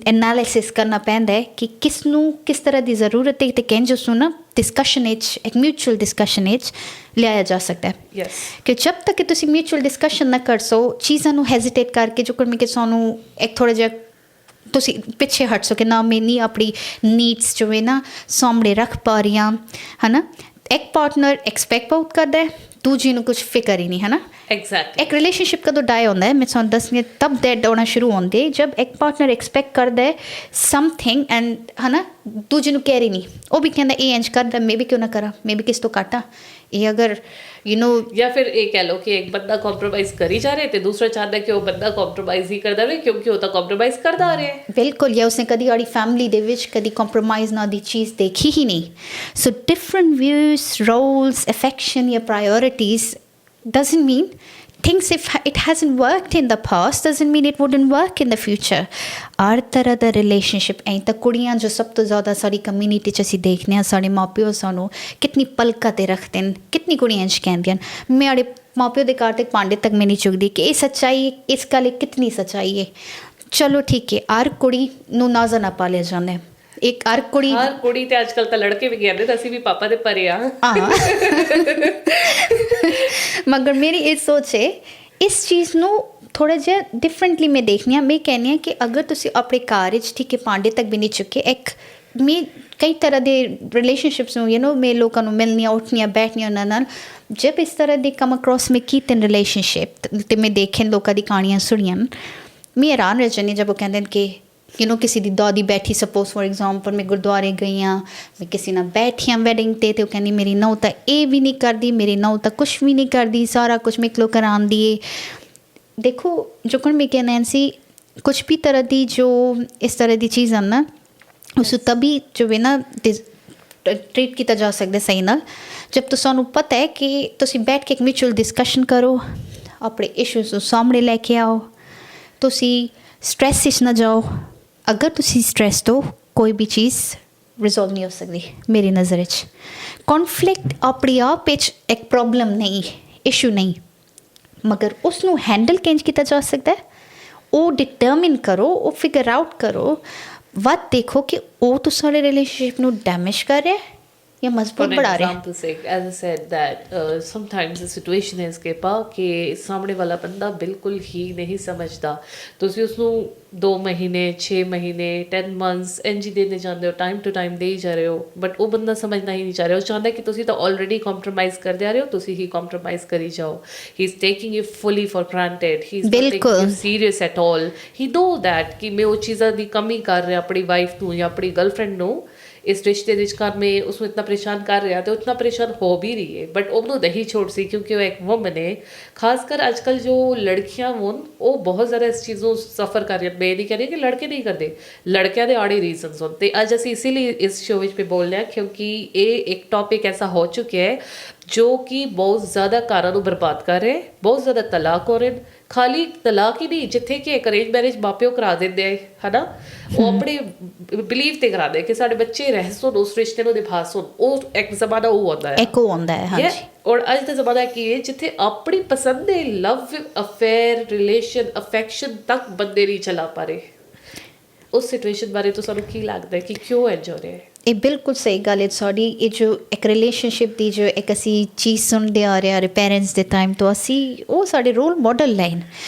Speaker 5: ਐਨਾਲਿਸਿਸ ਕਰਨਾ ਪੈਂਦਾ ਹੈ ਕਿ ਕਿਸ ਨੂੰ ਕਿਸ ਤਰ੍ਹਾਂ ਦੀ ਜ਼ਰੂਰਤ ਹੈ ਤੇ ਕਿੰਝ ਉਸਨੂੰ ਨਾ ਡਿਸਕਸ਼ਨ ਵਿੱਚ ਇੱਕ ਮਿਊਚੁਅਲ ਡਿਸਕਸ਼ਨ ਵਿੱਚ ਲਿਆਇਆ ਜਾ ਸਕਦਾ ਹੈ।
Speaker 4: ਯੈਸ,
Speaker 5: ਕਿ ਜਦ ਤੱਕ ਤੁਸੀਂ ਮਿਊਚੁਅਲ ਡਿਸਕਸ਼ਨ ਨਾ ਕਰ ਸੋ ਚੀਜ਼ਾਂ ਨੂੰ ਹੈਜ਼ੀਟੇਟ ਕਰਕੇ ਜੋ ਕਿ ਸਾਨੂੰ ਇੱਕ ਥੋੜ੍ਹਾ ਜਿਹਾ ਤੁਸੀਂ ਪਿੱਛੇ ਹਟ ਸੋ ਕਿ ਨਾ ਮੈਂ ਨਹੀਂ ਆਪਣੀ ਨੀਡਸ ਜੋ ਹੈ ਨਾ ਸਾਹਮਣੇ ਰੱਖ ਪਾ ਰਹੀ ਹਾਂ, ਹੈ ਨਾ। ਇੱਕ ਪਾਰਟਨਰ ਐਕਸਪੈਕਟ ਬਹੁਤ ਕਰਦਾ ਹੈ, ਦੂਜੀ ਨੂੰ ਕੁਛ ਫਿਕਰ ਹੀ ਨਹੀਂ, ਹੈ ਨਾ।
Speaker 4: ਐਗਜ਼ੈਕਟਲੀ।
Speaker 5: ਇੱਕ ਰਿਲੇਸ਼ਨਸ਼ਿਪ ਕਦੋਂ ਡਾਈ ਹੁੰਦਾ ਹੈ, ਮੈਂ ਤੁਹਾਨੂੰ ਦੱਸਣੀ ਤਬ ਡੈਡ ਹੋਣਾ ਸ਼ੁਰੂ ਹੁੰਦੇ ਜਦ ਇੱਕ ਪਾਰਟਨਰ ਐਕਸਪੈਕਟ ਕਰਦਾ ਹੈ ਸਮਥਿੰਗ ਐਂਡ ਹੈ ਨਾ ਦੂਜੇ ਨੂੰ ਕਹਿ ਰਹੀ ਨਹੀਂ, ਉਹ ਵੀ ਕਹਿੰਦਾ ਇਹ ਇੰਝ ਕਰਦਾ ਮੈਂ ਵੀ ਕਿਉਂ ਨਾ ਕਰਾਂ, ਮੈਂ ਵੀ ਕਿਸ ਤੋਂ ਘੱਟ। ਇਹ ਅਗਰ
Speaker 4: ਜਾਂ ਫਿਰ ਇਹ ਕਹਿ ਲਓ ਕਿ ਇੱਕ ਬੰਦਾ ਕੰਪਰੋਮਾਈਜ਼ ਕਰੀ ਜਾ ਰਿਹਾ ਤੇ ਦੂਸਰਾ ਚਾਹੁੰਦਾ ਕਿ ਉਹ ਬੰਦਾ ਕੰਪਰੋਮਾਈਜ਼ ਹੀ ਕਰਦਾ ਰਹੇ ਕਿਉਂਕਿ ਉਹ ਤਾਂ ਕੰਪਰੋਮਾਈਜ਼ ਕਰਦਾ ਆ ਰਿਹਾ ਹੈ।
Speaker 5: ਬਿਲਕੁਲ, ਜਾਂ ਉਸਨੇ ਕਦੀ ਆਪਣੀ ਫੈਮਿਲੀ ਦੇ ਵਿੱਚ ਕਦੀ ਕੰਪਰੋਮਾਈਜ਼ ਨਾ ਦੀ ਚੀਜ਼ ਦੇਖੀ ਹੀ ਨਹੀਂ। ਸੋ ਡਿਫਰੈਂਟ ਵਿਊਜ਼, ਰੋਲਸ, ਅਫੈਕਸ਼ਨ ਜਾਂ ਪ੍ਰਾਇੋਰਿਟੀਜ਼ doesn't mean things, if it hasn't worked in the past doesn't mean it wouldn't work in the future. ਹਰ ਤਰ੍ਹਾਂ ਦਾ ਰਿਲੇਸ਼ਨਸ਼ਿਪ ਐਂ ਤਾਂ ਕੁੜੀਆਂ ਜੋ ਸਭ ਤੋਂ ਜ਼ਿਆਦਾ ਸਾਡੀ ਕਮਿਊਨਿਟੀ 'ਚ ਅਸੀਂ ਦੇਖਦੇ ਹਾਂ, ਸਾਡੇ ਮਾਂ ਪਿਓ ਸਾਨੂੰ ਕਿਤਨੀ ਪਲਕਾਂ 'ਤੇ ਰੱਖਦੇ ਨੇ, ਕਿਤਨੀ ਕੁੜੀਆਂ ਇੰਝ ਕਹਿੰਦੀਆਂ ਨੇ ਮੈਂ ਆਪਣੇ ਮਾਂ ਪਿਓ ਦੇ ਘਰ ਤੱਕ ਭਾਂਡੇ ਤੱਕ ਮੈਂ ਨਹੀਂ ਚੁੱਕਦੀ ਕਿ ਇਹ ਸੱਚਾਈ, ਇਸ ਗੱਲ ਕਿਤਨੀ ਸੱਚਾਈ ਹੈ। ਚਲੋ ਠੀਕ ਹੈ, ਹਰ ਕੁੜੀ ਨੂੰ ਨਾਜ਼ਰ ਨਾ ਪਾਲਿਆ ਜਾਂਦਾ ਹੈ, ਇੱਕ ਹਰ ਕੁੜੀ
Speaker 4: ਤੇ ਅੱਜ ਕੱਲ੍ਹ ਤਾਂ ਲੜਕੇ ਵੀ ਕਹਿੰਦੇ ਤਾਂ ਅਸੀਂ ਵੀ ਪਾਪਾ ਦੇ ਪਰੇ ਆ।
Speaker 5: ਮਗਰ ਮੇਰੀ ਇਹ ਸੋਚ ਹੈ ਇਸ ਚੀਜ਼ ਨੂੰ ਥੋੜ੍ਹਾ ਜਿਹਾ ਡਿਫਰੈਂਟਲੀ ਮੈਂ ਦੇਖਦੀ ਹਾਂ। ਮੈਂ ਕਹਿੰਦੀ ਹਾਂ ਕਿ ਅਗਰ ਤੁਸੀਂ ਆਪਣੇ ਘਰ ਵਿੱਚ ਠੀਕ ਹੈ ਭਾਂਡੇ ਤੱਕ ਵੀ ਨਹੀਂ ਚੁੱਕੇ, ਇੱਕ ਮੈਂ ਕਈ ਤਰ੍ਹਾਂ ਦੇ ਰਿਲੇਸ਼ਨਸ਼ਿਪਸ ਨੂੰ ਮੈਂ ਲੋਕਾਂ ਨੂੰ ਮਿਲਣੀਆਂ, ਉੱਠਣੀਆਂ, ਬੈਠਣੀਆਂ ਉਹਨਾਂ ਨਾਲ, ਜਦ ਇਸ ਤਰ੍ਹਾਂ ਦੇ ਕਮ ਅਕਰੋਸ ਮੈਂ ਕੀਤੇ ਰਿਲੇਸ਼ਨਸ਼ਿਪ ਅਤੇ ਮੈਂ ਦੇਖੇ ਲੋਕਾਂ ਦੀ ਕਹਾਣੀਆਂ ਸੁਣੀਆਂ, ਮੈਂ ਹੈਰਾਨ ਰਹਿ ਜਾਂਦੀ ਜਦ ਉਹ ਕਹਿੰਦੇ ਨੇ ਕਿ ਕਿਸੇ ਦੀ ਦਾਦੀ ਬੈਠੀ, ਸਪੋਜ਼ ਫੋਰ ਐਗਜ਼ਾਮਪਲ ਮੈਂ ਗੁਰਦੁਆਰੇ ਗਈ ਹਾਂ, ਮੈਂ ਕਿਸੇ ਨਾਲ ਬੈਠੀ ਹਾਂ ਵੈਡਿੰਗ 'ਤੇ ਉਹ ਕਹਿੰਦੀ ਮੇਰੀ ਨੂੰਹ ਤਾਂ ਇਹ ਵੀ ਨਹੀਂ ਕਰਦੀ, ਮੇਰੀ ਨੂੰਹ ਤਾਂ ਕੁਛ ਵੀ ਨਹੀਂ ਕਰਦੀ, ਸਾਰਾ ਕੁਛ ਮੇਰੇ ਕੋਲੋਂ ਕਰਾਉਂਦੀ ਹੈ। ਦੇਖੋ ਜੋ ਕਿ ਮੈਂ ਕਹਿ ਨੈਂਸੀ, ਕੁਛ ਵੀ ਤਰ੍ਹਾਂ ਦੀ ਜੋ ਇਸ ਤਰ੍ਹਾਂ ਦੀ ਚੀਜ਼ ਹਨ ਨਾ ਉਸ ਤभी ਜੋ ਹੈ ਨਾ ਟਰੀਟ ਕੀਤਾ ਜਾ ਸਕਦਾ ਸਹੀ ਨਾਲ, ਜਦ ਤੁਹਾਨੂੰ ਪਤਾ ਹੈ ਕਿ ਤੁਸੀਂ ਬੈਠ ਕੇ ਇੱਕ ਮਿਊਚੁਅਲ ਡਿਸਕਸ਼ਨ ਕਰੋ, ਆਪਣੇ ਇਸ਼ੂਜ਼ ਨੂੰ ਸਾਹਮਣੇ ਲੈ ਕੇ ਆਓ, ਤੁਸੀਂ ਸਟ੍ਰੈਸ ਵਿੱਚ ਨਾ ਜਾਓ। ਅਗਰ ਤੁਸੀਂ ਸਟ੍ਰੈਸ ਤੋਂ ਕੋਈ ਵੀ ਚੀਜ਼ ਰਿਜ਼ੋਲਵ ਨਹੀਂ ਹੋ ਸਕਦੀ ਮੇਰੀ ਨਜ਼ਰ ਵਿੱਚ। ਕੌਨਫਲਿਕਟ ਆਪਣੇ ਆਪ ਵਿੱਚ ਇੱਕ ਪ੍ਰੋਬਲਮ ਨਹੀਂ, ਇਸ਼ੂ ਨਹੀਂ, ਮਗਰ ਉਸ ਨੂੰ ਹੈਂਡਲ ਕਿੰਝ ਕੀਤਾ ਜਾ ਸਕਦਾ ਹੈ ਉਹ ਡਿਟਰਮਿਨ ਕਰੋ, ਉਹ ਫਿਗਰ ਆਊਟ ਕਰੋ। ਵੱਧ ਦੇਖੋ ਕਿ ਉਹ ਤੁਹਾਡੇ ਰਿਲੇਸ਼ਨਸ਼ਿਪ ਨੂੰ ਡੈਮੇਜ ਕਰ ਰਿਹਾ या मजबूत बढ़ा रहे हैं।
Speaker 4: sake, as I said that sometimes the situation is कि सामने वाला बंदा बिल्कुल ही नहीं समझदा, ਤੁਸੀਂ ਉਸ ਨੂੰ 2 ਮਹੀਨੇ 6 ਮਹੀਨੇ 10 months ਇੰਝ ਦੇਣੇ ਜਾਂਦੇ ਹੋ, ਟਾਈਮ ਟੂ ਟਾਈਮ ਦੇ ਹੀ ਜਾ ਰਹੇ ਹੋ, ਬਟ ਉਹ ਬੰਦਾ ਸਮਝਣਾ ਹੀ ਨਹੀਂ ਚਾਹ ਰਿਹਾ। ਉਹ ਚਾਹੁੰਦਾ ਕਿ ਤੁਸੀਂ ਤਾਂ ਆਲਰੇਡੀ ਕੰਪਰੋਮਾਈਜ਼ ਕਰਦੇ ਆ ਰਹੇ ਹੋ, ਤੁਸੀਂ ਹੀ ਕੰਪਰੋਮਾਈਜ਼ ਕਰੀ ਜਾਓ। ਹੀ is taking you fully for granted, he is not taking you serious at all. He no that ਕਿ ਮੈਂ ਉਹ ਚੀਜ਼ਾਂ ਦੀ ਕਮੀ ਕਰ ਰਿਹਾ ਆਪਣੀ ਵਾਈਫ ਨੂੰ ਜਾਂ ਆਪਣੀ ਗਰਲਫ੍ਰੈਂਡ ਨੂੰ ਇਸ ਰਿਸ਼ਤੇ ਦੇ ਵਿਚਕਾਰ ਮੈਂ ਉਸਨੂੰ ਇਤਨਾ ਪਰੇਸ਼ਾਨ ਕਰ ਰਿਹਾ ਤੇ ਉਤਨਾ ਪਰੇਸ਼ਾਨ ਹੋ ਵੀ ਰਹੀ ਹੈ, ਬਟ ਉਹਨੂੰ ਨਹੀਂ ਛੋੜ ਸੀ ਕਿਉਂਕਿ ਉਹ ਇੱਕ ਵੂਮਨ ਹੈ। ਖਾਸ ਕਰ ਅੱਜ ਕੱਲ੍ਹ ਜੋ ਲੜਕੀਆਂ ਹੋਣ ਉਹ ਬਹੁਤ ਜ਼ਿਆਦਾ ਇਸ ਚੀਜ਼ ਨੂੰ ਸਫਰ ਕਰ ਰਹੀਆਂ। ਮੈਂ ਨਹੀਂ ਕਹਿ ਰਹੀ ਕਿ ਲੜਕੇ ਨਹੀਂ ਕਰਦੇ, ਲੜਕਿਆਂ ਦੇ ਆੜੇ ਰੀਜ਼ਨਸ ਹੋਣ। ਅਤੇ ਅੱਜ ਅਸੀਂ ਇਸੇ ਲਈ ਇਸ ਸ਼ੋਅ ਵਿੱਚ ਵੀ ਬੋਲ ਰਹੇ ਹਾਂ ਕਿਉਂਕਿ ਇਹ ਇੱਕ ਟੌਪਿਕ ਐਸਾ ਹੋ ਚੁੱਕਿਆ ਹੈ ਜੋ ਕਿ ਬਹੁਤ ਜ਼ਿਆਦਾ ਘਰਾਂ ਨੂੰ ਬਰਬਾਦ ਕਰ ਰਿਹਾ, ਬਹੁਤ ਜ਼ਿਆਦਾ ਤਲਾਕ ਹੋ ਰਹੇ। ਖਾਲੀ ਤਲਾਕ ਹੀ ਨਹੀਂ, ਜਿੱਥੇ ਕਿ ਇੱਕ ਅਰੇਂਜ ਮੈਰਿਜ ਮਾਂ ਪਿਓ ਕਰਾ ਦਿੰਦੇ ਹੈ ਨਾ, ਉਹ ਆਪਣੇ ਬਿਲੀਵ 'ਤੇ ਕਰਾਉਂਦੇ ਕਿ ਸਾਡੇ ਬੱਚੇ ਰਹਿ ਸੁਣ, ਉਸ ਰਿਸ਼ਤੇ ਨੂੰ ਨਿਭਾ ਸੁਣ। ਉਹ ਇੱਕ ਜ਼ਮਾਨਾ ਉਹ ਆਉਂਦਾ ਹੈ,
Speaker 5: ਇੱਕ ਉਹ ਆਉਂਦਾ ਹੈ, ਹਾਂਜੀ।
Speaker 4: ਔਰ ਅੱਜ ਦਾ ਜ਼ਮਾਨਾ ਕੀ ਹੈ ਜਿੱਥੇ ਆਪਣੀ ਪਸੰਦ ਦੇ ਲਵ ਅਫੇਅਰ, ਰਿਲੇਸ਼ਨ, ਅਫੈਕਸ਼ਨ ਤੱਕ ਬੰਦੇ ਨਹੀਂ ਚਲਾ ਪਾ ਰਹੇ। ਉਸ ਸਿਚੁਏਸ਼ਨ ਬਾਰੇ ਤੋਂ ਸਾਨੂੰ ਕੀ ਲੱਗਦਾ ਹੈ ਕਿ ਕਿਉਂ ਇੰਝ ਹੋ ਰਿਹਾ ਹੈ?
Speaker 5: ਇਹ ਬਿਲਕੁਲ ਸਹੀ ਗੱਲ ਹੈ ਤੁਹਾਡੀ। ਇਹ ਜੋ ਇੱਕ ਰਿਲੇਸ਼ਨਸ਼ਿਪ ਦੀ ਜੋ ਇੱਕ ਅਸੀਂ ਚੀਜ਼ ਸੁਣਦੇ ਆ ਰਹੇ ਹਾਂ ਪੇਰੈਂਟਸ ਦੇ ਟਾਈਮ ਤੋਂ, ਅਸੀਂ ਉਹ ਸਾਡੇ ਰੋਲ ਮਾਡਲ ਲੈਣ,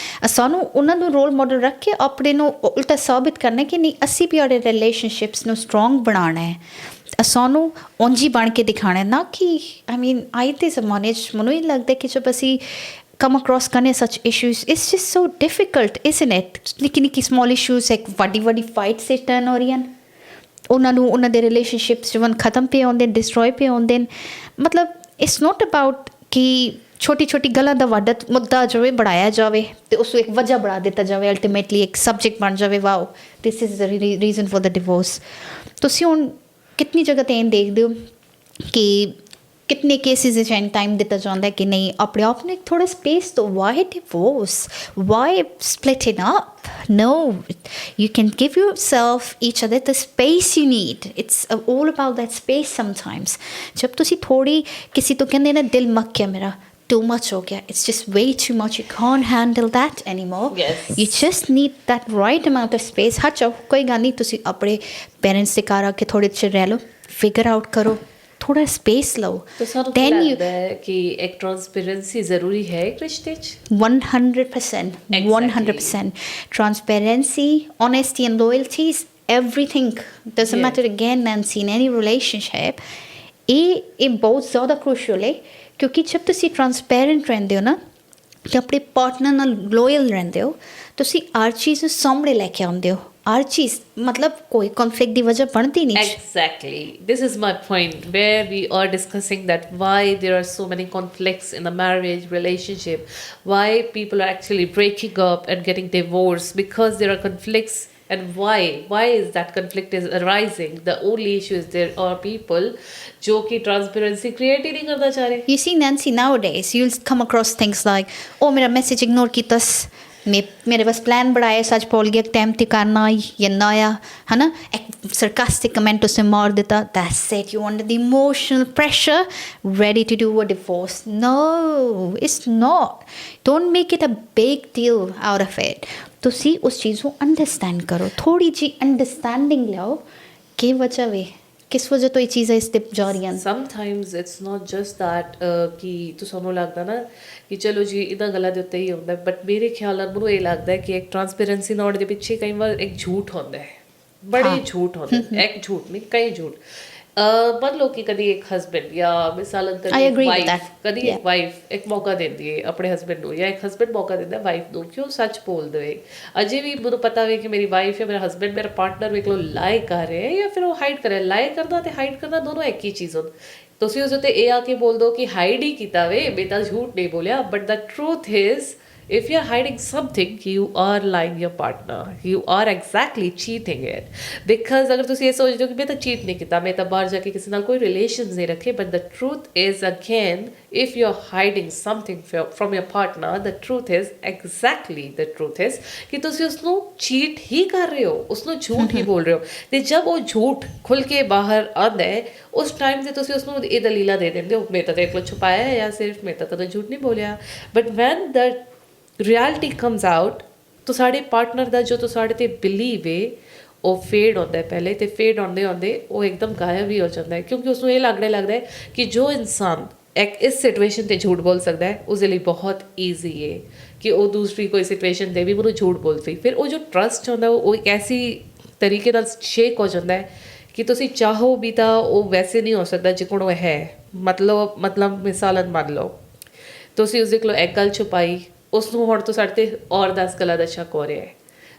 Speaker 5: ਸਾਨੂੰ ਉਹਨਾਂ ਨੂੰ ਰੋਲ ਮਾਡਲ ਰੱਖ ਕੇ ਆਪਣੇ ਨੂੰ ਉਲਟਾ ਸਾਬਿਤ ਕਰਨਾ ਕਿ ਨਹੀਂ ਅਸੀਂ ਵੀ ਆਪਣੇ ਰਿਲੇਸ਼ਨਸ਼ਿਪਸ ਨੂੰ ਸਟਰੋਂਗ ਬਣਾਉਣਾ ਹੈ, ਸਾਨੂੰ ਉਂਝ ਹੀ ਬਣ ਕੇ ਦਿਖਾਉਣਾ ਹੈ, ਨਾ ਕਿ ਆਈ ਮੀਨ ਅੱਜ ਦੇ ਜ਼ਮਾਨੇ 'ਚ ਮੈਨੂੰ ਇਹ ਲੱਗਦਾ ਕਿ ਜਦ ਅਸੀਂ come across करने such issues, it's just so difficult, isn't it? Nikki Nikki small issues ਇੱਕ ਵੱਡੀ ਵੱਡੀ fight ਸੇ turn ਹੋ ਰਹੀਆਂ, ਉਹਨਾਂ ਨੂੰ ਉਹਨਾਂ ਦੇ ਰਿਲੇਸ਼ਨਸ਼ਿਪਸ ਜੀਵਨ ਖਤਮ ਪਏ ਹੁੰਦੇ, ਡਿਸਟਰੋਏ ਪਏ ਹੁੰਦੇ। ਮਤਲਬ ਇਟਸ ਨੋਟ ਅਬਾਊਟ ਕਿ ਛੋਟੀ ਛੋਟੀ ਗੱਲਾਂ ਦਾ ਵੱਡਾ ਮੁੱਦਾ ਜੋ ਹੈ ਬਣਾਇਆ ਜਾਵੇ ਅਤੇ ਉਸ ਨੂੰ ਇੱਕ ਵਜ੍ਹਾ ਬਣਾ ਦਿੱਤਾ ਜਾਵੇ, ਅਲਟੀਮੇਟਲੀ ਇੱਕ ਸਬਜੈਕਟ ਬਣ ਜਾਵੇ, wow this is the reason for the divorce. ਤੁਸੀਂ ਹੁਣ ਕਿਤਨੀ ਜਗ੍ਹਾ 'ਤੇ ਇਹ ਦੇਖਦੇ ਹੋ ਕਿ कितने केसेस में टाइम दिता जाता है कि नहीं अपने आप ने थोड़ा स्पेस दो, why divorce, why splitting up? No, you can give yourself each other the space you need. It's all about that space sometimes. जब तुसी थोड़ी किसी तो कहते ना दिल मक गया मेरा, too much हो गया, it's just way too much, you can't handle that anymore.
Speaker 4: Yes.
Speaker 5: You just need that right amount of space. हाँ चलो कोई गल नहीं, तुसी अपने पेरेंट्स से घर आके थोड़े चिर रह लो, figure out करो, थोड़ा स्पेस लो,
Speaker 4: तो ਸਾਨੂੰ ਕੀ
Speaker 5: then you
Speaker 4: ਲੱਗਦਾ ਹੈ ਕਿ ਇੱਕ ਟਰਾਂਸਪੇਰੈਂਸੀ ਜ਼ਰੂਰੀ ਹੈ ਇੱਕ ਰਿਸ਼ਤੇ 'ਚ?
Speaker 5: 100%, 100%. Transparency, honesty and loyalty is everything. Doesn't
Speaker 4: Yeah.
Speaker 5: matter again, Nancy, in any relationship. ਇਹ ਬਹੁਤ ਜ਼ਿਆਦਾ crucial ਹੈ ਕਿਉਂਕਿ ਜਦ ਤੁਸੀਂ ਟਰਾਂਸਪੇਰੈਂਟ ਰਹਿੰਦੇ ਹੋ ਨਾ ਕਿ ਆਪਣੇ ਪਾਰਟਨਰ ਨਾਲ ਲੋਇਲ ਰਹਿੰਦੇ ਹੋ, ਤੁਸੀਂ ਹਰ ਚੀਜ਼ ਨੂੰ ਸਾਹਮਣੇ ਲੈ ਕੇ ਆਉਂਦੇ ਹੋ, ਹਰ ਚੀਜ਼ ਮਤਲਬ ਕੋਈ ਕਨਫਲਿਕਟ ਦੀ ਵਜ੍ਹਾ ਬਣਦੀ ਨਹੀਂ।
Speaker 4: Exactly. This is my point where we are discussing that why there are so many conflicts in a marriage relationship, why people are actually breaking up and getting divorced, because there are conflicts. And why is that conflict is arising? The only issue is there are people जो कि transparency create ही नहीं करना चाह रहे।
Speaker 5: You see, Nancy, nowadays you'll come across things like, oh मेरा message ignore कीता, मेरे बस प्लान बढ़ाया, सच बोल गया टाइम ते करना या ना आया, है ना, एक sarcastic comment उसे मार देता, that's it, you under the emotional pressure ready to do a divorce. No, it's not. Don't make it a big deal out of it. ਤੁਸੀਂ ਉਸ ਚੀਜ਼ ਨੂੰ ਅੰਡਰਸਟੈਂਡ ਕਰੋ, ਥੋੜੀ ਜੀ ਅੰਡਰਸਟੈਂਡਿੰਗ ਲਿਆਓ ਕਿ ਵਜ੍ਹਾ ਵੇ ਕਿਸ ਵਜ੍ਹਾ ਤੋਂ ਇਹ ਚੀਜ਼ਾਂ ਇਸ 'ਤੇ ਜਾ ਰਹੀਆਂ।
Speaker 4: Sometimes it's not just that ਕਿ ਤੁਹਾਨੂੰ ਲੱਗਦਾ ਨਾ ਕਿ ਚਲੋ ਜੀ ਇਹਨਾਂ ਗੱਲਾਂ ਦੇ ਉੱਤੇ ਹੀ ਹੁੰਦਾ, ਬਟ ਮੇਰੇ ਖਿਆਲ ਨਾਲ ਮੈਨੂੰ ਇਹ ਲੱਗਦਾ ਕਿ ਇੱਕ ਟਰਾਂਸਪੇਰੈਂਸੀ ਨਾਲ ਦੇ ਪਿੱਛੇ ਕਈ ਵਾਰ ਇੱਕ ਝੂਠ ਹੁੰਦਾ ਹੈ, ਬੜੇ ਝੂਠ ਹੁੰਦੇ, ਇੱਕ ਝੂਠ ਨਹੀਂ ਕਈ ਝੂਠ। ਮੰਨ ਲਓ ਕਿ ਕਦੀ ਇੱਕ ਹਸਬੈਂਡ ਜਾਂ ਮਿਸਾਲਨ ਕਦੀ ਇੱਕ ਵਾਈਫ ਇੱਕ ਮੌਕਾ ਦਿੰਦੀ ਹੈ ਆਪਣੇ ਹਸਬੈਂਡ ਨੂੰ, ਜਾਂ ਇੱਕ ਹਸਬੈਂਡ ਮੌਕਾ ਦਿੰਦਾ ਵਾਈਫ ਨੂੰ ਕਿ ਉਹ ਸੱਚ ਬੋਲ ਦੇਵੇ। ਅਜੇ ਵੀ ਮੈਨੂੰ ਪਤਾ ਹੋਵੇ ਕਿ ਮੇਰੀ ਵਾਈਫ ਜਾਂ ਮੇਰਾ ਹਸਬੈਂਡ ਮੇਰਾ ਪਾਰਟਨਰ ਵੇਖ ਲਓ ਲਾਈ ਕਰ ਰਿਹਾ ਜਾਂ ਫਿਰ ਉਹ ਹਾਈਡ ਕਰ ਰਿਹਾ। ਲਾਈ ਕਰਨਾ ਅਤੇ ਹਾਈਡ ਕਰਨਾ ਦੋਨੋਂ ਇੱਕ ਹੀ ਚੀਜ਼ ਹੁੰਦੀ। ਤੁਸੀਂ ਉਸ ਉੱਤੇ ਇਹ ਆ ਕੇ ਬੋਲ ਦਿਓ ਕਿ ਹਾਈਡ ਹੀ ਕੀਤਾ ਵੇ, ਮੈਂ ਤਾਂ ਝੂਠ ਨਹੀਂ ਬੋਲਿਆ, but the truth is if you are hiding something, you are lying your partner, you are exactly cheating it, because अगर तुसी ये सोच दो कि मैं तो cheat नहीं किया, मैं तो बाहर जाके किसी नाल कोई relations नहीं रखे, but the truth is again if you are hiding something from your partner, the truth is exactly the truth is कि तुसी उसनु cheat ही कर रहे हो, उसनु झूठ ही बोल रहे हो। ते जब वो झूठ खुल के बाहर आंदा है उस टाइम से तुसी उसनु ये दलीला दे देंदे हो, मैं तो देख लो छुपाया है या सिर्फ मैं तो झूठ नहीं बोलिया। but when the reality comes out ਤਾਂ ਸਾਡੇ ਪਾਰਟਨਰ ਦਾ ਜੋ ਤੁਹਾਡੇ 'ਤੇ ਬਿਲੀਵ ਹੈ ਉਹ ਫੇਡ ਹੁੰਦਾ ਹੈ ਪਹਿਲੇ, ਅਤੇ ਫੇਡ ਆਉਂਦੇ ਆਉਂਦੇ ਉਹ ਇੱਕਦਮ ਗਾਇਬ ਹੀ ਹੋ ਜਾਂਦਾ ਹੈ, ਕਿਉਂਕਿ ਉਸਨੂੰ ਇਹ ਲੱਗਦਾ ਹੈ ਕਿ ਜੋ ਇਨਸਾਨ ਇੱਕ ਇਸ ਸਿਚੁਏਸ਼ਨ 'ਤੇ ਝੂਠ ਬੋਲ ਸਕਦਾ ਹੈ ਉਸਦੇ ਲਈ ਬਹੁਤ ਈਜ਼ੀ ਹੈ ਕਿ ਉਹ ਦੂਸਰੀ ਕੋਈ ਸਿਚੁਏਸ਼ਨ 'ਤੇ ਵੀ ਮੈਨੂੰ ਝੂਠ ਬੋਲ ਸਕੇ। ਫਿਰ ਉਹ ਜੋ ਟਰਸਟ ਹੁੰਦਾ ਉਹ ਇੱਕ ਐਸੀ ਤਰੀਕੇ ਨਾਲ ਸ਼ੇਕ ਹੋ ਜਾਂਦਾ ਹੈ ਕਿ ਤੁਸੀਂ ਚਾਹੋ ਵੀ ਤਾਂ ਉਹ ਵੈਸੇ ਨਹੀਂ ਹੋ ਸਕਦਾ ਜਿਕਣ ਉਹ ਹੈ। ਮਤਲਬ ਮਿਸਾਲਨ ਮੰਨ ਲਓ ਤੁਸੀਂ ਉਸਦੇ ਕੋਲੋਂ ਇੱਕ ਗੱਲ ਛੁਪਾਈ, ਉਸਨੂੰ ਹੁਣ ਤੋਂ ਸਾਡੇ 'ਤੇ ਔਰ 10 ਗੱਲਾਂ ਦਾ ਸ਼ੱਕ ਹੋ ਰਿਹਾ ਹੈ।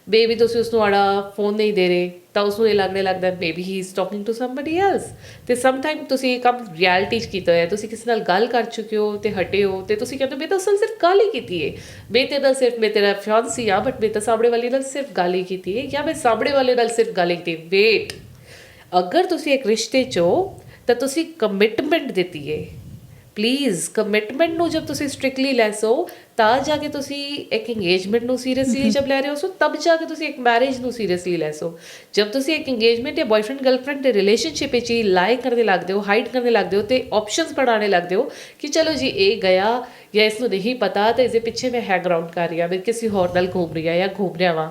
Speaker 4: ਬੇਬੀ ਤੁਸੀਂ ਉਸਨੂੰ ਆੜਾ ਫੋਨ ਨਹੀਂ ਦੇ ਰਹੇ ਤਾਂ ਉਸਨੂੰ ਇਹ ਲੱਗਦਾ maybe he is talking to somebody else. ਅਤੇ ਸਮਟਾਈਮ ਤੁਸੀਂ ਇਹ ਕੰਮ ਰਿਐਲਿਟੀ 'ਚ ਕੀਤਾ ਹੋਇਆ, ਤੁਸੀਂ ਕਿਸੇ ਨਾਲ ਗੱਲ ਕਰ ਚੁੱਕੇ ਹੋ ਅਤੇ ਹਟੇ ਹੋ ਅਤੇ ਤੁਸੀਂ ਕਹਿੰਦੇ ਮੈਂ ਤਾਂ ਅਸਲ ਸਿਰਫ ਗੱਲ ਹੀ ਕੀਤੀ ਹੈ, ਮੈਂ ਤੇਰੇ ਨਾਲ ਸਿਰਫ ਮੈਂ ਤੇਰਾ ਫਿਆਂਸੀ ਹਾਂ, ਬਟ ਮੈਂ ਤਾਂ ਸਾਹਮਣੇ ਵਾਲੇ ਨਾਲ ਸਿਰਫ ਗੱਲ ਹੀ ਕੀਤੀ ਹੈ, ਜਾਂ ਮੈਂ ਸਾਹਮਣੇ ਵਾਲੇ ਨਾਲ ਸਿਰਫ ਗੱਲ ਹੀ ਕੀਤੀ। ਵੇਟ, ਅਗਰ ਤੁਸੀਂ ਇੱਕ ਰਿਸ਼ਤੇ 'ਚ ਹੋ ਤਾਂ ਤੁਸੀਂ ਕਮਿਟਮੈਂਟ ਦਿੱਤੀ ਹੈ। ਪਲੀਜ਼ ਕਮਿਟਮੈਂਟ ਨੂੰ ਜਦ ਤੁਸੀਂ ਸਟ੍ਰਿਕਟਲੀ ਲੈ ਸੋ ਤਾਂ ਜਾ ਕੇ ਤੁਸੀਂ ਇੱਕ ਇੰਗੇਜਮੈਂਟ ਨੂੰ ਸੀਰੀਅਸਲੀ ਜਬ ਲੈ ਰਹੇ ਹੋ ਸੋ ਤਬ ਜਾ ਕੇ ਤੁਸੀਂ ਇੱਕ ਮੈਰਿਜ ਨੂੰ ਸੀਰੀਅਸਲੀ ਲੈ ਸੋ। ਜਦ ਤੁਸੀਂ ਇੱਕ ਇੰਗੇਜਮੈਂਟ ਜਾਂ ਬॉयਫ੍ਰੈਂਡ ਗਰਲਫ੍ਰੈਂਡ ਦੇ ਰਿਲੇਸ਼ਨਸ਼ਿਪ ਵਿੱਚ ਹੀ ਲਾਈ ਕਰਨੇ ਲੱਗਦੇ ਹੋ, ਹਾਈਡ ਕਰਨੇ ਲੱਗਦੇ ਹੋ ਅਤੇ ਆਪਸ਼ਨਸ ਬਣਾਉਣੇ ਲੱਗਦੇ ਹੋ ਕਿ ਚਲੋ ਜੀ ਇਹ ਗਿਆ ਜਾਂ ਇਸ ਨੂੰ ਨਹੀਂ ਪਤਾ ਤਾਂ ਇਸਦੇ ਪਿੱਛੇ ਮੈਂ ਹੈਂਗ ਅਰਾਊਂਡ ਕਰ ਰਹੀ ਹਾਂ, ਮੈਂ ਕਿਸੇ ਹੋਰ ਨਾਲ ਘੁੰਮ ਰਹੀ ਹਾਂ ਜਾਂ ਘੁੰਮ ਰਿਹਾ ਵਾਂ,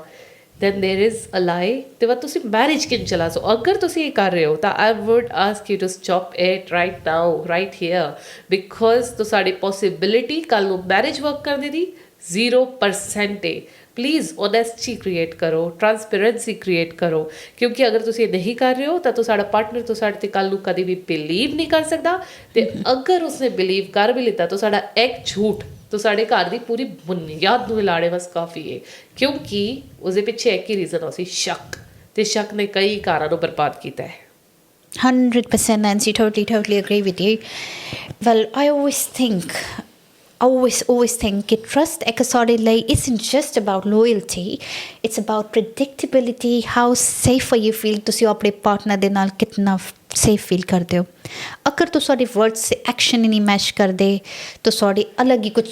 Speaker 4: then there is a lie ਤੇ ਬਾਅਦ ਤੁਸੀਂ ਮੈਰਿਜ ਕਿਨ ਚਲਾ ਸੋ ਅਗਰ ਤੁਸੀਂ ਇਹ ਕਰ ਰਹੇ ਹੋ ਤਾਂ I would ask you to stop it right now right here because ਤੁਹਾਡੀ possibility ਕੱਲ ਨੂੰ ਮੈਰਿਜ ਵਰਕ ਕਰਨੇ ਦੀ 0% ਹੈ ਪਲੀਜ਼ ਓਨੈਸਟੀ ਕ੍ਰੀਏਟ ਕਰੋ ਟਰਾਂਸਪੇਰੈਂਸੀ ਕ੍ਰੀਏਟ ਕਰੋ ਕਿਉਂਕਿ ਅਗਰ ਤੁਸੀਂ ਇਹ ਨਹੀਂ ਕਰ ਰਹੇ ਹੋ ਤਾਂ ਤੁਹਾਡਾ ਪਾਰਟਨਰ ਤੁਹਾਡੇ ਤੇ ਕੱਲ ਨੂੰ ਕਦੇ ਵੀ ਬਿਲੀਵ ਨਹੀਂ ਕਰ ਸਕਦਾ ਤੇ ਅਗਰ ਉਸਨੇ ਬਿਲੀਵ ਕਰ ਵੀ ਲਿੱਤਾ ਤਾਂ ਸਾਡਾ ਇੱਕ ਝੂਠ तो साढ़े घर की पूरी बुनियाद ਨੂੰ ਹਿਲਾੜੇ ਬਸ ਕਾਫੀ ਹੈ ਕਿਉਂਕਿ ਉਸਦੇ ਪਿੱਛੇ ਇੱਕ ਹੀ ਰੀਜ਼ਨ ਸੀ ਸ਼ੱਕ ਤੇ ਸ਼ੱਕ ਨੇ ਕਈ ਘਰਾਂ ਨੂੰ ਬਰਬਾਦ ਕੀਤਾ ਹੈ
Speaker 5: 100% Nancy, totally agree with you. Well, I always think that trust isn't just about loyalty, it's about predictability, how safer you feel ਤੁਸੀਂ ਆਪਣੇ ਪਾਰਟਨਰ ਦੇ ਨਾਲ ਕਿੰਨਾ ਸੇਫ ਫੀਲ ਕਰਦੇ ਹੋ ਅਗਰ ਤੁਹਾਡੇ ਵਰਡਸ ਸੇ ਐਕਸ਼ਨ ਨਹੀਂ ਮੈਚ ਕਰਦੇ ਤੁਹਾਡੇ ਅਲੱਗ ਹੀ ਕੁਝ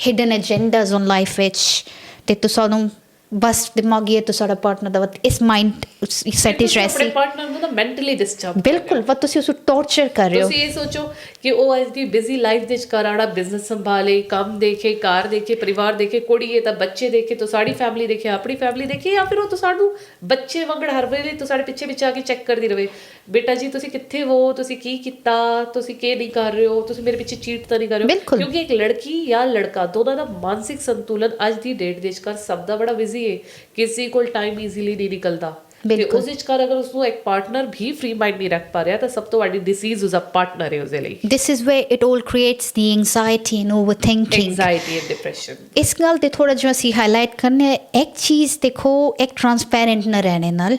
Speaker 5: ਹਿਡਨ ਏਜੰਡਾਜ਼ ਔਨ ਲਾਈਫ ਵਿੱਚ ਤੇ ਤੁਹਾਨੂੰ ਬਸ ਦਿਮਾਗੀ ਤੁਹਾਡਾ ਪਾਰਟਨਰ ਦਾ ਇਸ ਮਾਈਂਡ ਸੈਟਿਸ ਰਹਿ
Speaker 4: ਆਪਣੇ ਪਾਰਟਨਰ ਨੂੰ ਤਾਂ ਮੈਂਟਲੀ ਡਿਸਟਰਬ
Speaker 5: ਬਿਲਕੁਲ ਵਾ ਤੁਸੀਂ ਉਸ ਨੂੰ ਟੌਰਚਰ ਕਰ ਰਹੇ ਹੋ
Speaker 4: ਤੁਸੀਂ ਇਹ ਸੋਚੋ ਕਿ ਉਹ ਅੱਜ ਦੀ ਬਿਜ਼ੀ ਲਾਈਫ ਦੇ ਵਿੱਚ ਘਰਾੜਾ ਬਿਜ਼ਨਸ ਸੰਭਾਲੇ ਕੰਮ ਦੇਖੇ ਕਾਰ ਦੇਖੇ ਪਰਿਵਾਰ ਦੇਖੇ ਕੁੜੀ ਹੈ ਤਾਂ ਬੱਚੇ ਦੇਖੇ ਤਾਂ ਸਾਡੀ ਫੈਮਿਲੀ ਦੇਖੇ ਆਪਣੀ ਫੈਮਿਲੀ ਦੇਖੇ ਜਾਂ ਫਿਰ ਉਹ ਸਾਨੂੰ ਬੱਚੇ ਵਾਂਗੜ ਹਰ ਵੇਲੇ ਸਾਡੇ ਪਿੱਛੇ ਪਿੱਛੇ ਆ ਕੇ ਚੈੱਕ ਕਰਦੀ ਰਹੇ ਬੇਟਾ ਜੀ ਤੁਸੀਂ ਕਿੱਥੇ ਹੋ ਤੁਸੀਂ ਕੀ ਕੀਤਾ ਤੁਸੀਂ ਕੀ ਨਹੀਂ ਕਰ ਰਹੇ ਹੋ ਤੁਸੀਂ ਮੇਰੇ ਪਿੱਛੇ ਚੀਟ ਤਾਂ ਨਹੀਂ ਕਰ ਰਹੇ ਹੋ ਕਿਉਂਕਿ ਇੱਕ ਲੜਕੀ ਜਾਂ ਲੜਕਾ ਦੋਨਾਂ ਦਾ ਮਾਨਸਿਕ ਸੰਤੁਲਨ ਅੱਜ ਦੀ ਡੇਟ ਦੇ ਵਿੱਚ ਸਭ ਦਾ ਬੜਾ ਬਿਜ਼ੀ ਹੈ ਕਿਸੇ ਕੋਲ ਟਾਈਮ ਈਜ਼ੀਲੀ ਨਹੀਂ ਨਿਕਲਦਾ ਤੇ ਉਸ ਵਿਚਕਾਰ ਅਗਰ ਉਸਨੂੰ ਇੱਕ ਪਾਰਟਨਰ ਵੀ ਫ੍ਰੀ ਮਾਈਂਡ ਨਹੀਂ ਰੱਖ ਪਾ ਰਿਹਾ ਤਾਂ ਸਭ ਤੋਂ ਵੱਡੀ ਡਿਸੀਜ਼ ਉਸਦਾ ਪਾਰਟਨਰ ਹੈ ਉਸਦੇ ਲਈ
Speaker 5: this is where it all creates the anxiety and overthinking
Speaker 4: anxiety and depression
Speaker 5: ਇਸ ਗੱਲ ਤੇ ਥੋੜਾ ਜਿਹਾ ਅਸੀਂ ਹਾਈਲਾਈਟ ਕਰਨੇ ਇੱਕ ਚੀਜ਼ ਦੇਖੋ ਇੱਕ ਟਰਾਂਸਪੈਰੈਂਟ ਨਾ ਰਹਿਣੇ ਨਾਲ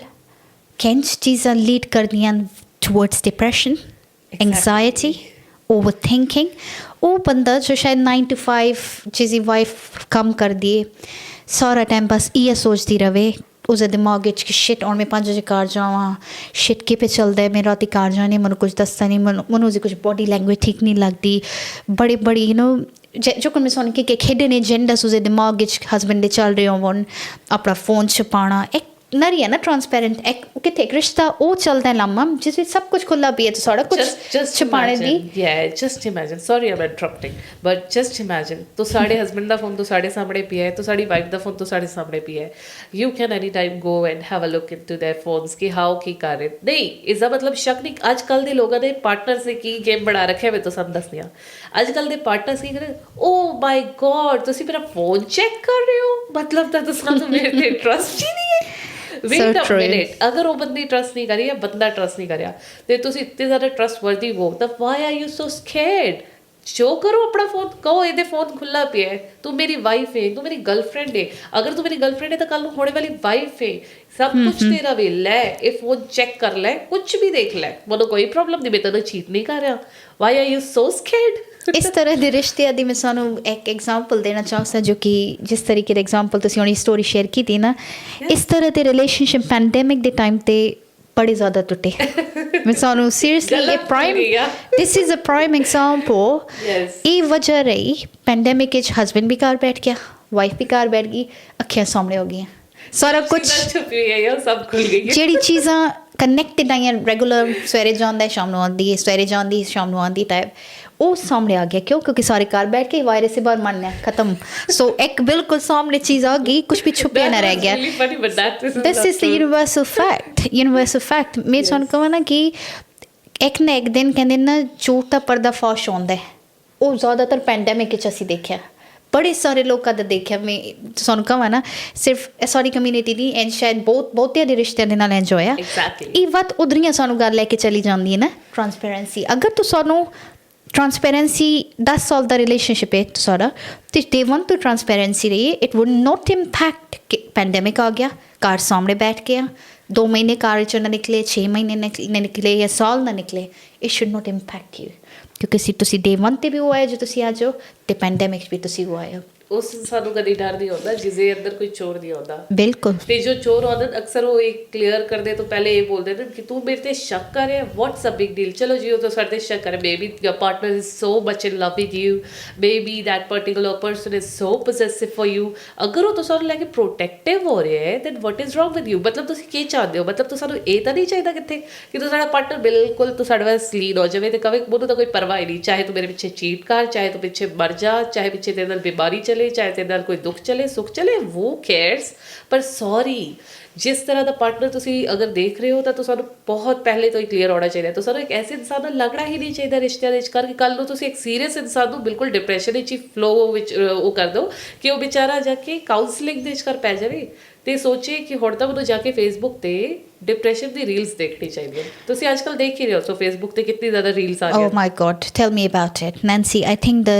Speaker 5: ਕਿੰਝ ਚੀਜ਼ਾਂ ਲੀਡ ਕਰਦੀਆਂ ਟੁਵਰਡਸ ਡਿਪਰੈਸ਼ਨ ਐਂਜ਼ਾਇਟੀ ਓਵਰਥਿੰਕਿੰਗ ਉਹ ਬੰਦਾ ਜੋ ਸ਼ਾਇਦ 9 to 5 ਜਿਹਦੀ ਵਾਈਫ ਕੰਮ ਕਰਦੀ ਹੈ ਸਾਰਾ ਟਾਈਮ ਬਸ ਇਹ ਸੋਚਦੀ ਰਹੇ उसके दिमाग कि शिट और मैं 5 बजे घर जावा शिट कि पे चलता है मैं रात घर जाने मैं कुछ दसता नहीं मैं कुछ बॉडी लैंग्वेज ठीक नहीं लगती बड़ी यू नो जो मैं सुन के हिडन एजेंडास उसके दिमाग हसबैंड दे चल रहे हो अपना फोन छुपाना एक नरी है ना ट्रांसपेरेंट एक कितने एक रिश्ता वो चलता है लम्मा जिस सब कुछ खुला भी है तो सारा कुछ छुपाने दी
Speaker 4: just imagine sorry I'm interrupting but just imagine तो साढ़े हस्बैंड का फोन तो साढ़े सामने पिया है तो साड़ी वाइफ का फोन तो साढ़े सामने पिया है you can anytime go and have a look into their phones कि हाउ की कर रहे नहीं इसका मतलब शक नहीं अजकल के लोगों ने पार्टनर से की गेम बना रखे हुए तो सन दसदियां अजकल के पार्टनर्स की करे ओ माय गॉड तुसी मेरा फोन चेक कर रहे हो मतलब तो तुसां मेरे ते ट्रस्ट ही नहीं है वेट अ मिनट अगर वो बंदी ट्रस्ट नहीं करी या बंदा ट्रस्ट नहीं करिया तो तुम इतने ज़्यादा ट्रस्टवर्दी हो तो why are you so scared show करो अपना फोन कहो ये फोन खुला पिया है तू मेरी वाइफ है तू मेरी गर्लफ्रेंड है अगर तू मेरी गर्लफ्रेंड है तो कल होने वाली वाइफ है सब कुछ तेरा वे लै ये फोन चेक कर ले कुछ भी देख ले मनो कोई प्रॉब्लम नहीं मैं तेन चीट नहीं कर रहा why are you so scared
Speaker 5: इस तरह के रिश्ते दी मैं सानू एक एग्जाम्पल देना चाहता जो कि जिस तरीके एग्जाम्पल तुसी हुणी स्टोरी शेयर की थी ना इस तरह के रिलेशनशिप पैंडेमिक के टाइम ते बड़े ज़्यादा टुटे मैं सानू सीरियसली ये prime this is a prime example ये वजह रही पैंडेमिक हस्बैंड भी घर बैठ गया वाइफ भी घर बैठ गई अखियां सामने हो गई सारा कुछ
Speaker 4: सब खुल गई
Speaker 5: ਜਿਹੜੀ ਚੀਜ਼ਾਂ ਕਨੈਕਟਡ ਆਈਆਂ ਰੈਗੂਲਰ ਸਵੇਰੇ ਜਾਂਦਾ ਸ਼ਾਮ ਨੂੰ ਆਉਂਦੀ ਹੈ ਸਵੇਰੇ ਜਾਂਦੀ ਸ਼ਾਮ ਨੂੰ ਆਉਂਦੀ ਟਾਈਪ ਉਹ ਸਾਹਮਣੇ ਆ ਗਿਆ क्योंकि सारे घर बैठ के वायरस से बाहर मानना है खत्म सो एक बिल्कुल सामने चीज़ आ गई कुछ भी छुपे ना रह गया this is the universal fact मैं सुन कहवा ना कि एक ना एक दिन कहते ना झूठ का पर्दाफाश आਉਂਦਾ है वो ज़्यादातर पैंडेमिक ਅਸੀਂ देखा बड़े सारे लोगों का देखा मैं सुन कहा ना सिर्फ सारी कम्यूनिटी दी एंड शायद बहुतिया दे रिश्तियां दे नाल इंज होया ये बात उधरियां सानू गल लेके चली जाती है ना ट्रांसपेरेंसी अगर तू सानू ट्रांसपेरेंसी 10 साल का रिलेशनशिप है सारा तो डे वन तो ट्रांसपेरेंसी रही है it would not impact pandemic आ गया घर सामने बैठ गया 2 महीने कार चो ना निकले 6 महीने ना निकले या साल ना निकले it should not impact you क्योंकि तुसी डे वन ते भी वो आए जो तुसी आ जाओ तो पैंडेमिक भी तुसी वो आए हो
Speaker 4: उस सानू कभी डर नहीं होता जिसके अंदर कोई चोर नहीं होता
Speaker 5: बिल्कुल
Speaker 4: ते जो चोर होते अक्सर वो एक क्लियर कर दे तो पहले ये बोल देते कि तू मेरे ते शक कर रहा है व्हाट्स अ बिग डील चलो जी तो सारे शक करे maybe your partner is so much in love with you maybe that particular person is so possessive for you अगर वो तो सानू लेके प्रोटेक्टिव हो रहे हैं then what is wrong with you मतलब तुसी की चाहते हो मतलब तो सानू ये तो नहीं चाहिए कितने कि तो साडा पार्टनर बिल्कुल तो साडे वास लीन हो जाए तो कवे मोनू तो कोई परवाह ही नहीं चाहे तू मेरे पीछे चीट कर चाहे तू पीछे मर जा चाहे पीछे तेरे नाल बीमारी चले चले चाहे तेरे नाल कोई दुख चले सुख चले वो cares पर सॉरी जिस तरह ਦਾ ਪਾਰਟਨਰ ਤੁਸੀਂ ਅਗਰ ਦੇਖ ਰਹੇ ਹੋ ਤਾਂ ਤੁਹਾਨੂੰ ਬਹੁਤ ਪਹਿਲੇ ਤੋਂ ਹੀ ਕਲੀਅਰ ਹੋਣਾ ਚਾਹੀਦਾ ਹੈ ਤੁਹਾਨੂੰ ਇੱਕ ਐਸੇ ਇਨਸਾਨ ਨਾਲ ਲੱਗਣਾ ਹੀ ਨਹੀਂ ਚਾਹੀਦਾ ਰਿਸ਼ਤਿਆਂ ਦੇ ਵਿੱਚ ਕਰਕੇ ਕੱਲ ਨੂੰ ਤੁਸੀਂ ਇੱਕ ਸੀਰੀਅਸ ਇਨਸਾਨ ਨੂੰ ਬਿਲਕੁਲ ਡਿਪਰੈਸ਼ਨ ਵਿੱਚ ਹੀ ਫਲੋ ਵਿੱਚ ਉਹ ਕਰ ਦਿਓ ਕਿ ਉਹ ਵਿਚਾਰਾ ਜਾ ਕੇ ਕਾਉਂਸਲਿੰਗ ਦੇ ਵਿੱਚ ਕਰ ਪੈ ਜਾਵੇ ਤੇ ਸੋਚੇ ਕਿ ਹੁਣ ਤਾਂ ਮੈਨੂੰ ਜਾ ਕੇ ਫੇਸਬੁੱਕ ਤੇ ਡਿਪਰੈਸ਼ਨ ਦੀ ਰੀਲਸ ਦੇਖਣੀ ਚਾਹੀਦੀਆਂ ਤੁਸੀਂ ਅੱਜ ਕੱਲ ਦੇਖ ਹੀ ਰਹੇ ਹੋ ਸੋ ਫੇਸਬੁੱਕ ਤੇ ਕਿੰਨੀ ਜ਼ਿਆਦਾ ਰੀਲਸ ਆ ਰਹੀਆਂ
Speaker 5: Oh my God, tell me about it. Nancy, I think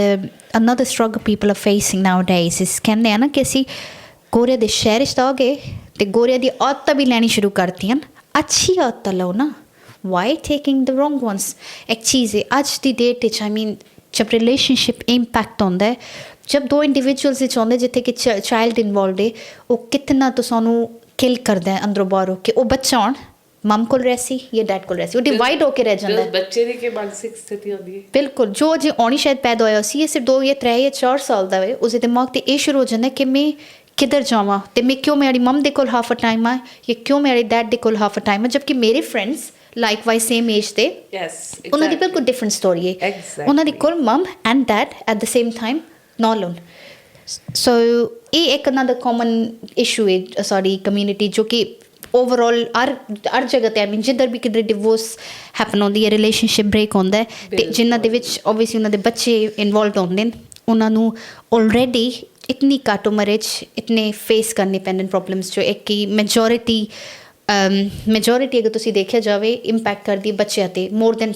Speaker 5: another struggle people are facing nowadays is ਕਹਿੰਦੇ ਆ ਨਾ ਕਿ ਅਸੀਂ ਗੋਰੇ ਦੇ ਸ਼ਹਿਰ 'ਚ ਤਾਂ ਹੋ ਗਏ ਤੇ ਗੋਰੇ ਦੀ ਆਦਤਾਂ ਵੀ ਲੈਣੀ ਸ਼ੁਰੂ ਕਰਤੀਆਂ ਅੱਛੀ ਆਦਤਾਂ ਲਓ ਨਾ ਵਾਈ ਟੇਕਿੰਗ ਦ ਰੋਂਗ ਵਨਸ ਇੱਕ ਚੀਜ਼ ਹੈ ਅੱਜ ਦੀ ਡੇਟ ਵਿੱਚ ਆਈ ਮੀਨ ਜਬ ਰਿਲੇਸ਼ਨਸ਼ਿਪ ਇੰਪੈਕਟ ਹੁੰਦਾ ਹੈ ਜਬ ਦੋ ਇੰਡੀਵਿਜੂਅਲਸ ਵਿੱਚ ਆਉਂਦੇ ਜਿੱਥੇ ਕਿ ਚਾਈਲਡ ਇਨਵੋਲਵਡ ਹੈ ਉਹ ਕਿਤਨਾ ਤੁਹਾਨੂੰ ਕਿਲ ਕਰਦਾ ਹੈ ਅੰਦਰੋਂ ਬਾਹਰੋਂ ਕਿ ਉਹ ਬੱਚਾ ਹੁਣ ਮਮ ਕੋਲ ਰਹਿ ਸੀ ਜਾਂ ਡੈਡ ਕੋਲ ਰਹਿ ਸੀ ਉਹ ਡਿਵਾਈਡ ਹੋ ਕੇ ਰਹਿ ਜਾਂਦਾ ਹੈ
Speaker 4: ਬੱਚੇ ਦੀ ਕੀ ਮਾਨਸਿਕ ਸਥਿਤੀ ਹੁੰਦੀ ਹੈ
Speaker 5: ਬਿਲਕੁਲ ਜੋ ਜੇ ਆਉਣੀ ਸ਼ਾਇਦ ਪੈਦਾ ਹੋਇਆ ਸੀ ਇਹ ਸਿਰਫ 2 ਜਾਂ 3 ਜਾਂ 4 ਸਾਲ ਦਾ ਹੈ ਉਸਦੇ ਦਿਮਾਗ ਤੇ ਇਹ ਸ਼ੁਰੂ ਹੋ ਜਾਂਦਾ ਕਿ ਮੈਂ ਕਿੱਧਰ ਜਾਵਾਂ ਤੇ ਮੈਂ ਕਿਉਂ ਮੇਰੀ ਮਮ ਦੇ ਕੋਲ ਹਾਫ ਅ ਟਾਈਮ ਆ ਜਾਂ ਕਿਉਂ ਮੇਰੇ ਡੈਡ ਦੇ ਕੋਲ ਹਾਫ ਅ ਟਾਈਮ ਆ ਜਦਕਿ ਮੇਰੇ ਫਰੈਂਡਸ ਲਾਈਕਵਾਈਜ਼ ਸੇਮ ਏਜ ਦੇ
Speaker 4: ਯੈਸ
Speaker 5: ਉਹਨਾਂ ਦੀ ਬਿਲਕੁਲ ਡਿਫਰੈਂਟ ਸਟੋਰੀ ਹੈ ਉਹਨਾਂ ਦੇ ਕੋਲ mum and dad at the same time no loan so ਇਹ ਇੱਕ ਅਨਦਰ ਕਾਮਨ ਇਸ਼ੂ ਹੈ ਸਾਡੀ ਕਮਿਊਨਿਟੀ ਜੋ ਕਿ ਓਵਰਆਲ ਹਰ ਜਗ੍ਹਾ 'ਤੇ ਆਈ ਮੀਨ ਜਿੱਧਰ ਵੀ ਕਿਧਰ ਡਿਵੋਰਸ ਹੈਪਨ ਹੁੰਦੀ ਹੈ ਰਿਲੇਸ਼ਨਸ਼ਿਪ ਬ੍ਰੇਕ ਹੁੰਦਾ ਹੈ ਅਤੇ ਜਿਨ੍ਹਾਂ ਦੇ ਵਿੱਚ ਓਬਵੀਅਸਲੀ ਉਹਨਾਂ ਦੇ ਬੱਚੇ ਇਨਵੋਲਵਡ ਹੁੰਦੇ ਨੇ ਉਹਨਾਂ ਨੂੰ ਆਲਰੇਡੀ ਇਤਨੀ ਘੱਟ ਉਮਰ ਵਿੱਚ ਇਤਨੇ ਫੇਸ ਕਰਨੇ ਪੈਂਦੇ ਪ੍ਰੋਬਲਮਸ ਜੋ ਇੱਕ ਕਿ ਮੈਜੋਰਿਟੀ ਅਗਰ ਤੁਸੀਂ ਦੇਖਿਆ ਜਾਵੇ ਇੰਪੈਕਟ ਕਰਦੀ ਬੱਚਿਆਂ 'ਤੇ ਮੋਰ ਦੈਨ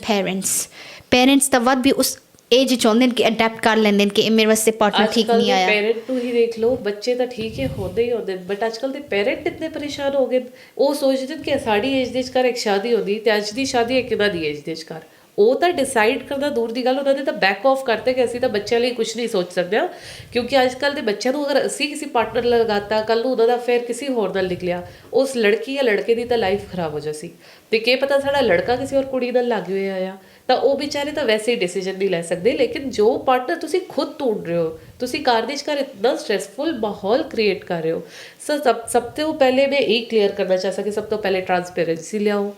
Speaker 5: ਪੇਰੈਂਟਸ ਤਾਂ ਵੱਧ ਵੀ ਉਸ ਏਜ ਚਾਹੁੰਦੇ ਨੇ ਕਿ ਅਡੈਪਟ ਕਰ ਲੈਂਦੇ ਨੇ ਕਿ ਇਹ ਮੇਰੇ ਵਾਸਤੇ ਪਾਰਟਨਰ ਠੀਕ ਨਹੀਂ ਆਇਆ
Speaker 4: ਪੇਰੈਂਟ ਨੂੰ ਹੀ ਦੇਖ ਲਓ ਬੱਚੇ ਤਾਂ ਠੀਕ ਹੈ ਹੁੰਦੇ ਹੀ ਹੁੰਦੇ ਬਟ ਅੱਜ ਕੱਲ੍ਹ ਦੇ ਪੇਰੈਂਟ ਇਤਨੇ ਪਰੇਸ਼ਾਨ ਹੋ ਗਏ ਉਹ ਸੋਚਦੇ ਨੇ ਕਿ ਸਾਡੀ ਏਜ ਦੇ ਵਿੱਚ ਘਰ ਇੱਕ ਸ਼ਾਦੀ ਹੁੰਦੀ ਤੇ ਅੱਜ ਦੀ ਸ਼ਾਦੀ ਇੱਕ ਕਿੱਦਾਂ ਦੀ ਏਜ ਦੇ ਵਿੱਚ ਘਰ ਉਹ ਤਾਂ ਡਿਸਾਈਡ ਕਰਦਾ ਦੂਰ ਦੀ ਗੱਲ ਉਹਨਾਂ ਨੇ ਤਾਂ ਬੈਕ ਆਫ ਕਰਤੇ ਕਿ ਅਸੀਂ ਤਾਂ ਬੱਚਿਆਂ ਲਈ ਕੁਝ ਨਹੀਂ ਸੋਚ ਸਕਦੇ ਹਾਂ ਕਿਉਂਕਿ ਅੱਜ ਕੱਲ੍ਹ ਦੇ ਬੱਚਿਆਂ ਨੂੰ ਅਗਰ ਅਸੀਂ ਕਿਸੇ ਪਾਰਟਨਰ ਲਗਾਤਾ ਕੱਲ੍ਹ ਨੂੰ ਉਹਨਾਂ ਦਾ ਫਿਰ ਕਿਸੇ ਹੋਰ ਨਾਲ ਨਿਕਲਿਆ ਉਸ ਲੜਕੀ ਜਾਂ ਲੜਕੇ ਦੀ ਤਾਂ ਲਾਈਫ ਖਰਾਬ ਹੋ ਜਾਸੀ ਤੇ ਕੀ ਪਤਾ ਸਾਡਾ ਲੜਕਾ ਕਿਸੇ ਹੋਰ ਕੁੜੀ ਨਾਲ ਲੱਗ ਹੋਇਆ ਆ ਤਾਂ ਉਹ ਵਿਚਾਰੇ ਤਾਂ ਵੈਸੇ ਹੀ ਡਿਸੀਜਨ ਨਹੀਂ ਲੈ ਸਕਦੇ ਲੇਕਿਨ ਜੋ ਪਾਰਟਨਰ ਤੁਸੀਂ ਖੁਦ ਢੂੰਡ ਰਹੇ ਹੋ ਤੁਸੀਂ ਘਰ ਦੇ ਵਿੱਚ ਇਤਨਾ ਸਟ੍ਰੈਸਫੁਲ ਮਾਹੌਲ ਕ੍ਰੀਏਟ ਕਰ ਰਹੇ ਹੋ ਸਭ ਤੋਂ ਪਹਿਲੇ ਮੈਂ ਇਹ ਕਲੀਅਰ ਕਰਨਾ ਚਾਹ ਸਕੀ ਸਭ ਤੋਂ ਪਹਿਲੇ ਟਰਾਂਸਪੇਰੈਂਸੀ ਲਿਆਓ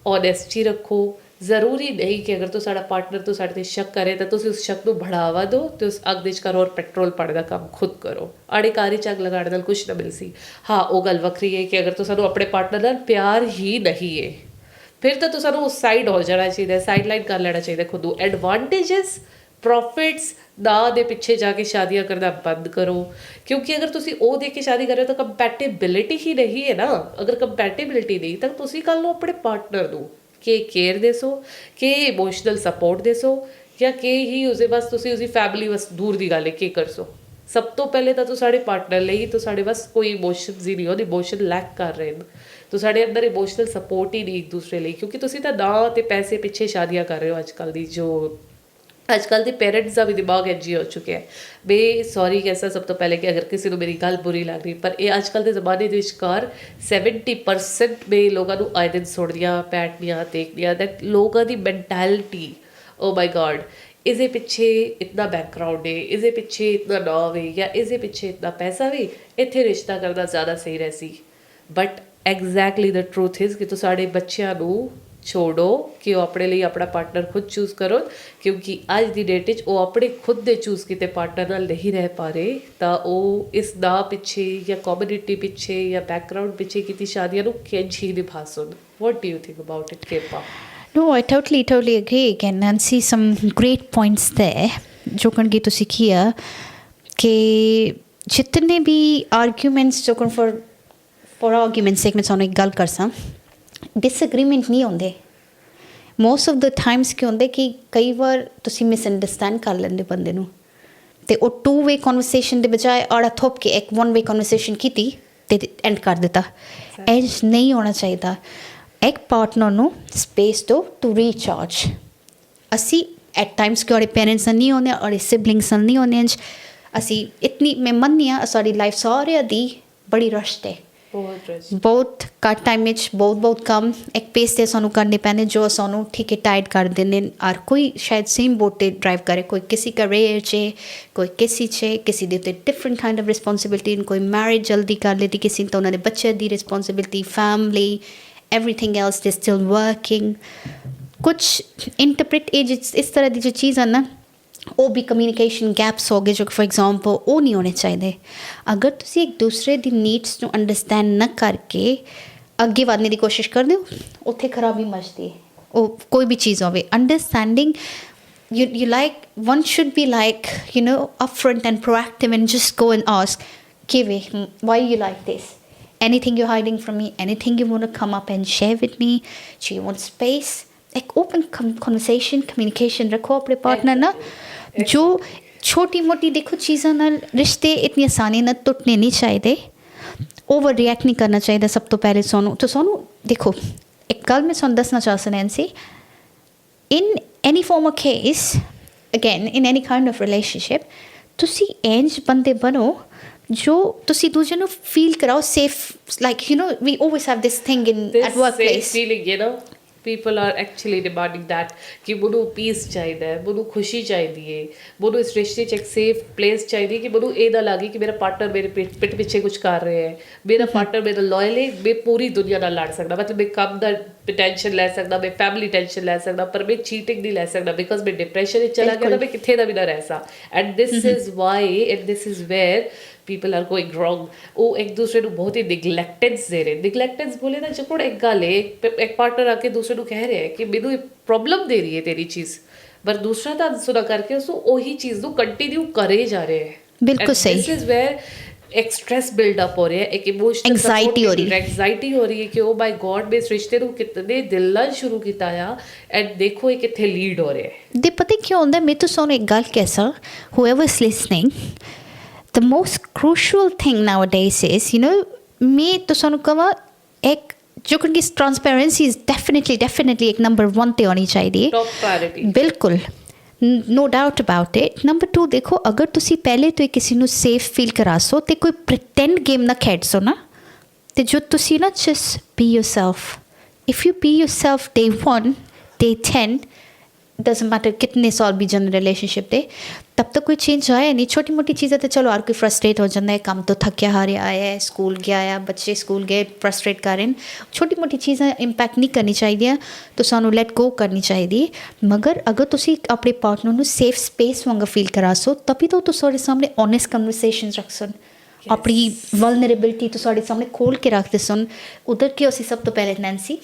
Speaker 4: ਓਨੈਸਟੀ ਰੱਖੋ ਜ਼ਰੂਰੀ ਨਹੀਂ ਕਿ ਅਗਰ ਤੁਹਾਡਾ ਪਾਰਟਨਰ ਤੋਂ ਸਾਡੇ 'ਤੇ ਸ਼ੱਕ ਕਰੇ ਤਾਂ ਤੁਸੀਂ ਉਸ ਸ਼ੱਕ ਨੂੰ ਬੜਾਵਾ ਦਿਓ ਅਤੇ ਉਸ ਅੱਗ ਦੇ ਵਿੱਚ ਕਰੋ ਔਰ ਪੈਟਰੋਲ ਪਾਉਣ ਦਾ ਕੰਮ ਖੁਦ ਕਰੋ ਆੜੇ ਕਾਰ 'ਚ ਅੱਗ ਲਗਾਉਣ ਨਾਲ ਕੁਛ ਨਾ ਮਿਲ ਸੀ ਹਾਂ ਉਹ ਗੱਲ ਵੱਖਰੀ ਹੈ ਕਿ ਅਗਰ ਤੁਹਾਨੂੰ ਆਪਣੇ ਪਾਰਟਨਰ ਨਾਲ ਪਿਆਰ ਹੀ ਨਹੀਂ ਹੈ ਫਿਰ ਤਾਂ ਤੁਹਾਨੂੰ ਉਸ ਸਾਈਡ ਹੋ ਜਾਣਾ ਚਾਹੀਦਾ ਸਾਈਡ ਲਾਈਨ ਕਰ ਲੈਣਾ ਚਾਹੀਦਾ ਖੁਦ ਨੂੰ ਐਡਵਾਂਟੇਜਸ ਪ੍ਰੋਫਿਟਸ ਦਾ ਦੇ ਪਿੱਛੇ ਜਾ ਕੇ ਸ਼ਾਦੀਆਂ ਕਰਨਾ ਬੰਦ ਕਰੋ ਕਿਉਂਕਿ ਅਗਰ ਤੁਸੀਂ ਉਹ ਦੇਖ ਕੇ ਸ਼ਾਦੀ ਕਰ ਰਹੇ ਹੋ ਤਾਂ ਕੰਪੈਟੇਬਿਲਿਟੀ ਹੀ ਨਹੀਂ ਹੈ ਨਾ ਅਗਰ ਕੰਪੈਟੇਬਿਲਿਟੀ ਨਹੀਂ ਤਾਂ ਤੁਸੀਂ ਕੱਲ੍ਹ ਨੂੰ ਆਪਣੇ ਪਾਰਟਨਰ ਨੂੰ ਕਿ ਕੇਅਰ ਦੇਸੋ ਕਿ ਇਮੋਸ਼ਨਲ ਸਪੋਰਟ ਦੇਸੋ ਜਾਂ ਕਿ ਹੀ ਉਸਦੇ ਬਸ ਤੁਸੀਂ ਉਸਦੀ ਫੈਮਿਲੀ ਬਸ ਦੂਰ ਦੀ ਗੱਲ ਹੈ ਕੀ ਕਰਸੋ ਸਭ ਤੋਂ ਪਹਿਲੇ ਤਾਂ ਸਾਡੇ ਪਾਰਟਨਰ ਲਈ ਸਾਡੇ ਬਸ ਕੋਈ ਇਮੋਸ਼ਨਸ ਹੀ ਨਹੀਂ ਉਹਦੇ ਇਮੋਸ਼ਨ ਲੈਕ ਕਰ ਰਹੇ ਨੇ ਸਾਡੇ ਅੰਦਰ ਇਮੋਸ਼ਨਲ ਸਪੋਰਟ ਹੀ ਨਹੀਂ ਇੱਕ ਦੂਸਰੇ ਲਈ ਕਿਉਂਕਿ ਤੁਸੀਂ ਤਾਂ ਨਾਂ ਅਤੇ ਪੈਸੇ ਪਿੱਛੇ ਸ਼ਾਦੀਆਂ ਕਰ ਰਹੇ ਹੋ ਅੱਜ ਕੱਲ੍ਹ ਦੀ ਜੋ ਅੱਜ ਕੱਲ੍ਹ ਦੇ ਪੇਰੈਂਟਸ ਦਾ ਵੀ ਦਿਮਾਗ ਇੰਝ ਹੀ ਹੋ ਚੁੱਕਿਆ ਹੈ ਬਈ ਸੌਰੀ ਕਹਿਸਾ ਸਭ ਤੋਂ ਪਹਿਲੇ ਕਿ ਅਗਰ ਕਿਸੇ ਨੂੰ ਮੇਰੀ ਗੱਲ ਬੁਰੀ ਲੱਗ ਰਹੀ ਪਰ ਇਹ ਅੱਜ ਕੱਲ੍ਹ ਦੇ ਜ਼ਮਾਨੇ ਦੇ ਵਿਚਕਾਰ 70% ਮੇ ਲੋਕਾਂ ਨੂੰ ਆਏ ਦਿਨ ਸੁਣਦੀਆਂ ਪੈਟਦੀਆਂ ਦੇਖਦੀਆਂ ਦੈਟ ਲੋਕਾਂ ਦੀ ਮੈਂਟੈਲਿਟੀ ਓ ਮਾਈ ਗॉड ਇਸਦੇ ਪਿੱਛੇ ਇਤਨਾ ਬੈਕਗਰਾਊਂਡ ਹੈ ਇਸਦੇ ਪਿੱਛੇ ਇਤਨਾ ਨਾਮ ਹੈ ਜਾਂ ਇਸਦੇ ਪਿੱਛੇ ਇਤਨਾ ਪੈਸਾ ਵੀ ਇੱਥੇ ਰਿਸ਼ਤਾ ਕਰਨਾ ਜ਼ਿਆਦਾ ਸਹੀ ਰਹਿ ਸੀ but exactly the truth is ਕਿ ਸਾਡੇ ਬੱਚਿਆਂ ਨੂੰ ਛੋੜੋ ਕਿ ਉਹ ਆਪਣੇ ਲਈ ਆਪਣਾ ਪਾਰਟਨਰ ਖੁਦ ਚੂਜ਼ ਕਰੋ ਕਿਉਂਕਿ ਅੱਜ ਦੀ ਡੇਟ ਵਿੱਚ ਉਹ ਆਪਣੇ ਖੁਦ ਦੇ ਚੂਜ਼ ਕੀਤੇ ਪਾਰਟਨਰ ਨਾਲ ਨਹੀਂ ਰਹਿ ਪਾ ਰਹੇ ਤਾਂ ਉਹ ਇਸ ਦਾ ਪਿੱਛੇ ਜਾਂ ਕਮਿਊਨਿਟੀ ਪਿੱਛੇ ਜਾਂ ਬੈਕਗਰਾਊਂਡ ਪਿੱਛੇ ਕੀਤੀ ਸ਼ਾਦੀਆਂ ਨੂੰ ਕਿੰਝ ਹੀ ਨਿਭਾ ਸਕਣ what do you think about it ਕੇਪਾ
Speaker 5: No, I totally agree again, Nancy. Some great points there. जो कन की तुसी किया कि जितने भी arguments जो कन for argument's sake मैं सानू एक गल कर सा disagreement नहीं होंदे most of the times ਕੀ ਹੁੰਦੇ ਕਿ ਕਈ ਵਾਰ ਤੁਸੀਂ misunderstand ਕਰ ਲੈਂਦੇ ਬੰਦੇ ਨੂੰ ਤੇ ਉਹ two way conversation ਦੇ ਬਜਾਏ ਆੜਾ ਥੋਪ ਕੇ ਇੱਕ one way conversation ਕੀਤੀ ਤੇ end ਕਰ ਦਿੱਤਾ ਇੰਝ ਨਹੀਂ ਹੋਣਾ ਚਾਹੀਦਾ ਇੱਕ ਪਾਰਟਨਰ ਨੂੰ ਸਪੇਸ ਦਿਓ ਟੂ ਰੀਚਾਰਜ ਅਸੀਂ ਐਟ ਟਾਈਮਸ ਕਿ ਸਾਡੇ ਪੇਰੈਂਟਸ ਨਾਲ ਨਹੀਂ ਹੁੰਦੇ ਸਾਡੇ ਸਿਬਲਿੰਗਸ ਨਾਲ ਨਹੀਂ ਹੁੰਦੇ ਅਸੀਂ ਇਤਨੀ ਮੈਂ ਮੰਨਦੀ ਹਾਂ ਸਾਡੀ ਲਾਈਫ ਸਾਰਿਆਂ ਦੀ ਬੜੀ ਰਸ਼ਟ ਹੈ ਬਹੁਤ ਘੱਟ ਟਾਈਮ ਵਿੱਚ ਬਹੁਤ ਕੰਮ ਇੱਕ ਪੇਸ 'ਤੇ ਸਾਨੂੰ ਕਰਨੇ ਪੈਂਦੇ ਜੋ ਸਾਨੂੰ ਠੀਕ ਹੈ ਟਾਈਟ ਕਰ ਦਿੰਦੇ ਔਰ ਕੋਈ ਸ਼ਾਇਦ ਸੇਮ ਬੋਟ 'ਤੇ ਡਰਾਈਵ ਕਰੇ ਕੋਈ ਕਿਸੇ ਕਰੀਅਰ 'ਚ ਕੋਈ ਕਿਸੇ ਦੇ ਉੱਤੇ ਡਿਫਰੈਂਟ ਕਾਈਂਡ ਆਫ ਰਿਸਪੋਂਸਿਬਿਲਿਟੀ ਕੋਈ ਮੈਰਿਜ ਜਲਦੀ ਕਰ ਲੈਤੀ ਕਿਸੇ ਨੂੰ ਤਾਂ ਉਹਨਾਂ ਦੇ ਬੱਚੇ ਦੀ responsibility family everything else they're still working कुछ interpret age इस तरह की जो चीज़ है ना ਉਹ ਵੀ ਕਮਿਊਨੀਕੇਸ਼ਨ ਗੈਪਸ ਹੋ ਗਏ ਜੋ ਫॉर एग्जांपल ਉਹ ਨਹੀਂ ਹੋਣੇ ਚਾਹੀਦੇ। ਅਗਰ ਤੁਸੀਂ ਇੱਕ ਦੂਸਰੇ ਦੀ ਨੀਡਸ ਨੂੰ ਅੰਡਰਸਟੈਂਡ ਨਾ ਕਰਕੇ ਅੱਗੇ ਵਧਣੇ ਦੀ ਕੋਸ਼ਿਸ਼ ਕਰਦੇ ਹੋ, ਉੱਥੇ ਖਰਾਬੀ ਮਚਦੀ ਹੈ। ਉਹ ਕੋਈ ਵੀ ਚੀਜ਼ ਹੋਵੇ, understanding you like, one should be like, you know, upfront and proactive and just go and ask, Kiwi, why you like this? Anything you're hiding from me? Anything you want to come up and share with me? Do you want space? Like open conversation, communication रखो अपने partner ना। जो छोटी मोटी देखो चीज़ां नाल रिश्ते इतनी आसानी नाल टुटने नहीं चाहिए। ओवर रिएक्ट नहीं करना चाहिए। सब तो पहले सोनू देखो एक गल मैं सोनू दसना चाहती Nancy, in any form or case, again in any kind of relationship, ਤੁਸੀਂ ਇੰਜ ਬੰਦੇ ਬਣੋ ਜੋ ਤੁਸੀਂ ਦੂਜੇ ਨੂੰ ਫੀਲ ਕਰਾਓ safe. Like you know we always have this thing in
Speaker 4: This
Speaker 5: at workplace
Speaker 4: safe feeling, you know, people are actually demanding that ਕਿ ਮੈਨੂੰ ਪੀਸ ਚਾਹੀਦਾ ਹੈ, ਮੈਨੂੰ ਖੁਸ਼ੀ ਚਾਹੀਦੀ ਹੈ, ਮੈਨੂੰ ਇਸ ਰਿਸ਼ਤੇ 'ਚ ਇੱਕ ਸੇਫ ਪਲੇਸ ਚਾਹੀਦੀ ਹੈ ਕਿ ਮੈਨੂੰ ਇਹ ਨਾ ਲੱਗੇ ਕਿ ਮੇਰਾ ਪਾਰਟਨਰ ਮੇਰੇ ਪਿੱਠ ਪਿੱਛੇ ਕੁਝ ਕਰ ਰਿਹਾ ਹੈ, ਮੇਰਾ ਪਾਰਟਨਰ ਮੇਰਾ ਲੋਇਲ ਹੈ, ਮੈਂ ਪੂਰੀ ਦੁਨੀਆ ਨਾਲ ਲੜ ਸਕਦਾ, ਮਤਲਬ ਮੈਂ ਕੰਮ ਦਾ ਟੈਨਸ਼ਨ ਲੈ ਸਕਦਾ, ਮੈਂ ਫੈਮਿਲੀ ਟੈਨਸ਼ਨ ਲੈ ਸਕਦਾ, ਪਰ ਮੈਂ ਚੀਟਿੰਗ ਨਹੀਂ ਲੈ ਸਕਦਾ ਬਿਕਾਜ਼ ਮੈਂ ਡਿਪਰੈਸ਼ਨ ਵਿੱਚ ਚਲਾ ਗਿਆ ਤਾਂ ਮੈਂ ਕਿੱਥੇ ਦਾ ਵੀ ਨਾ ਰਹਿ ਸਕਦਾ। And this is why and this is wear people are going wrong। ਉਹ ਇੱਕ ਦੂਸਰੇ ਨੂੰ ਬਹੁਤ ਹੀ ਨਿਗਲੈਕਟੈਂਸ ਦੇ ਰਹੇ। ਨਿਗਲੈਕਟੈਂਸ ਬੋਲੇ ਨਾ ਜਦੋਂ ਇੱਕ ਗੱਲ ਹੈ, ਇੱਕ ਪਾਰਟਨਰ ਆ ਕੇ ਦੂਸਰੇ ਨੂੰ ਕਹਿ ਰਿਹਾ ਹੈ ਕਿ ਮੈਨੂੰ ਇਹ ਪ੍ਰੋਬਲਮ ਦੇ ਰਹੀ ਹੈ ਤੇਰੀ ਚੀਜ਼, ਪਰ ਦੂਸਰਾ ਤਾਂ ਅਨਸੁਣਾ ਕਰਕੇ ਉਸ ਨੂੰ ਉਹੀ ਚੀਜ਼ ਨੂੰ ਕੰਟੀਨਿਊ ਕਰੇ ਜਾ ਰਿਹਾ ਹੈ।
Speaker 5: ਬਿਲਕੁਲ ਸਹੀ।
Speaker 4: ਦਿਸ ਇਜ਼ ਵੇਅਰ ਇੱਕ ਸਟ੍ਰੈਸ ਬਿਲਡਅਪ ਹੋ ਰਿਹਾ ਹੈ, ਇੱਕ ਇਮੋਸ਼ਨਲ
Speaker 5: Anxiety ਹੋ ਰਹੀ ਹੈ।
Speaker 4: ਐਂਗਜ਼ਾਈਟੀ ਹੋ ਰਹੀ ਹੈ ਕਿ ਓ ਮਾਈ ਗॉड ਮੈਂ ਇਸ ਰਿਸ਼ਤੇ ਨੂੰ ਕਿਤਨੇ ਦਿਲ ਨਾਲ ਸ਼ੁਰੂ ਕੀਤਾ ਆ ਐਂਡ ਦੇਖੋ ਇਹ ਕਿੱਥੇ ਲੀਡ ਹੋ ਰਿਹਾ ਹੈ।
Speaker 5: ਦੇ ਪਤਾ ਕਿਉਂ ਹੁੰਦਾ, ਮੈਂ ਤਾਂ ਤੁਹਾਨੂੰ ਇੱਕ ਗੱਲ ਕਹਿ ਸਾਂ, whoever is listening, the most crucial thing nowadays is, you know, मैं तो सानू कहा एक जो कि ट्रांसपेरेंसी इज डेफिनेटली एक नंबर 1 ते होनी चाहिए,
Speaker 4: टॉप प्रायोरिटी।
Speaker 5: बिल्कुल no doubt about it. Number 2 देखो, अगर तुसी पहले तो किसी ਨੂੰ सेफ फील करा सो तो कोई प्रिटेंड गेम ना खेड सो ना, तो जो तुसी ना just be yourself. If you be yourself day 1 day 10 doesn't matter कितने साल भी जन रिलेशनशिप दे, तब तक कोई चेंज आया नहीं। छोटी मोटी चीज़ें तो चलो हर कोई फ्रस्ट्रेट हो जाता है, काम तो थक्या हारे आया है, स्कूल गया आया, बच्चे स्कूल गए फ्रस्ट्रेट कर रहे हैं, छोटी मोटी चीज़ें इंपैक्ट नहीं करनी चाहिए, तो सानू लैट गो करनी चाहिए। मगर अगर तुसी अपने पार्टनर को सेफ स्पेस वांग फील करा सो, तभी तो तुहाडे सामने ऑनेस्ट कन्वर्सेशन रख सन, अपनी वल्नरेबिलिटी तो साढ़े सामने खोल के रखते सन। उधर के उसी सब तो पहले नैंसी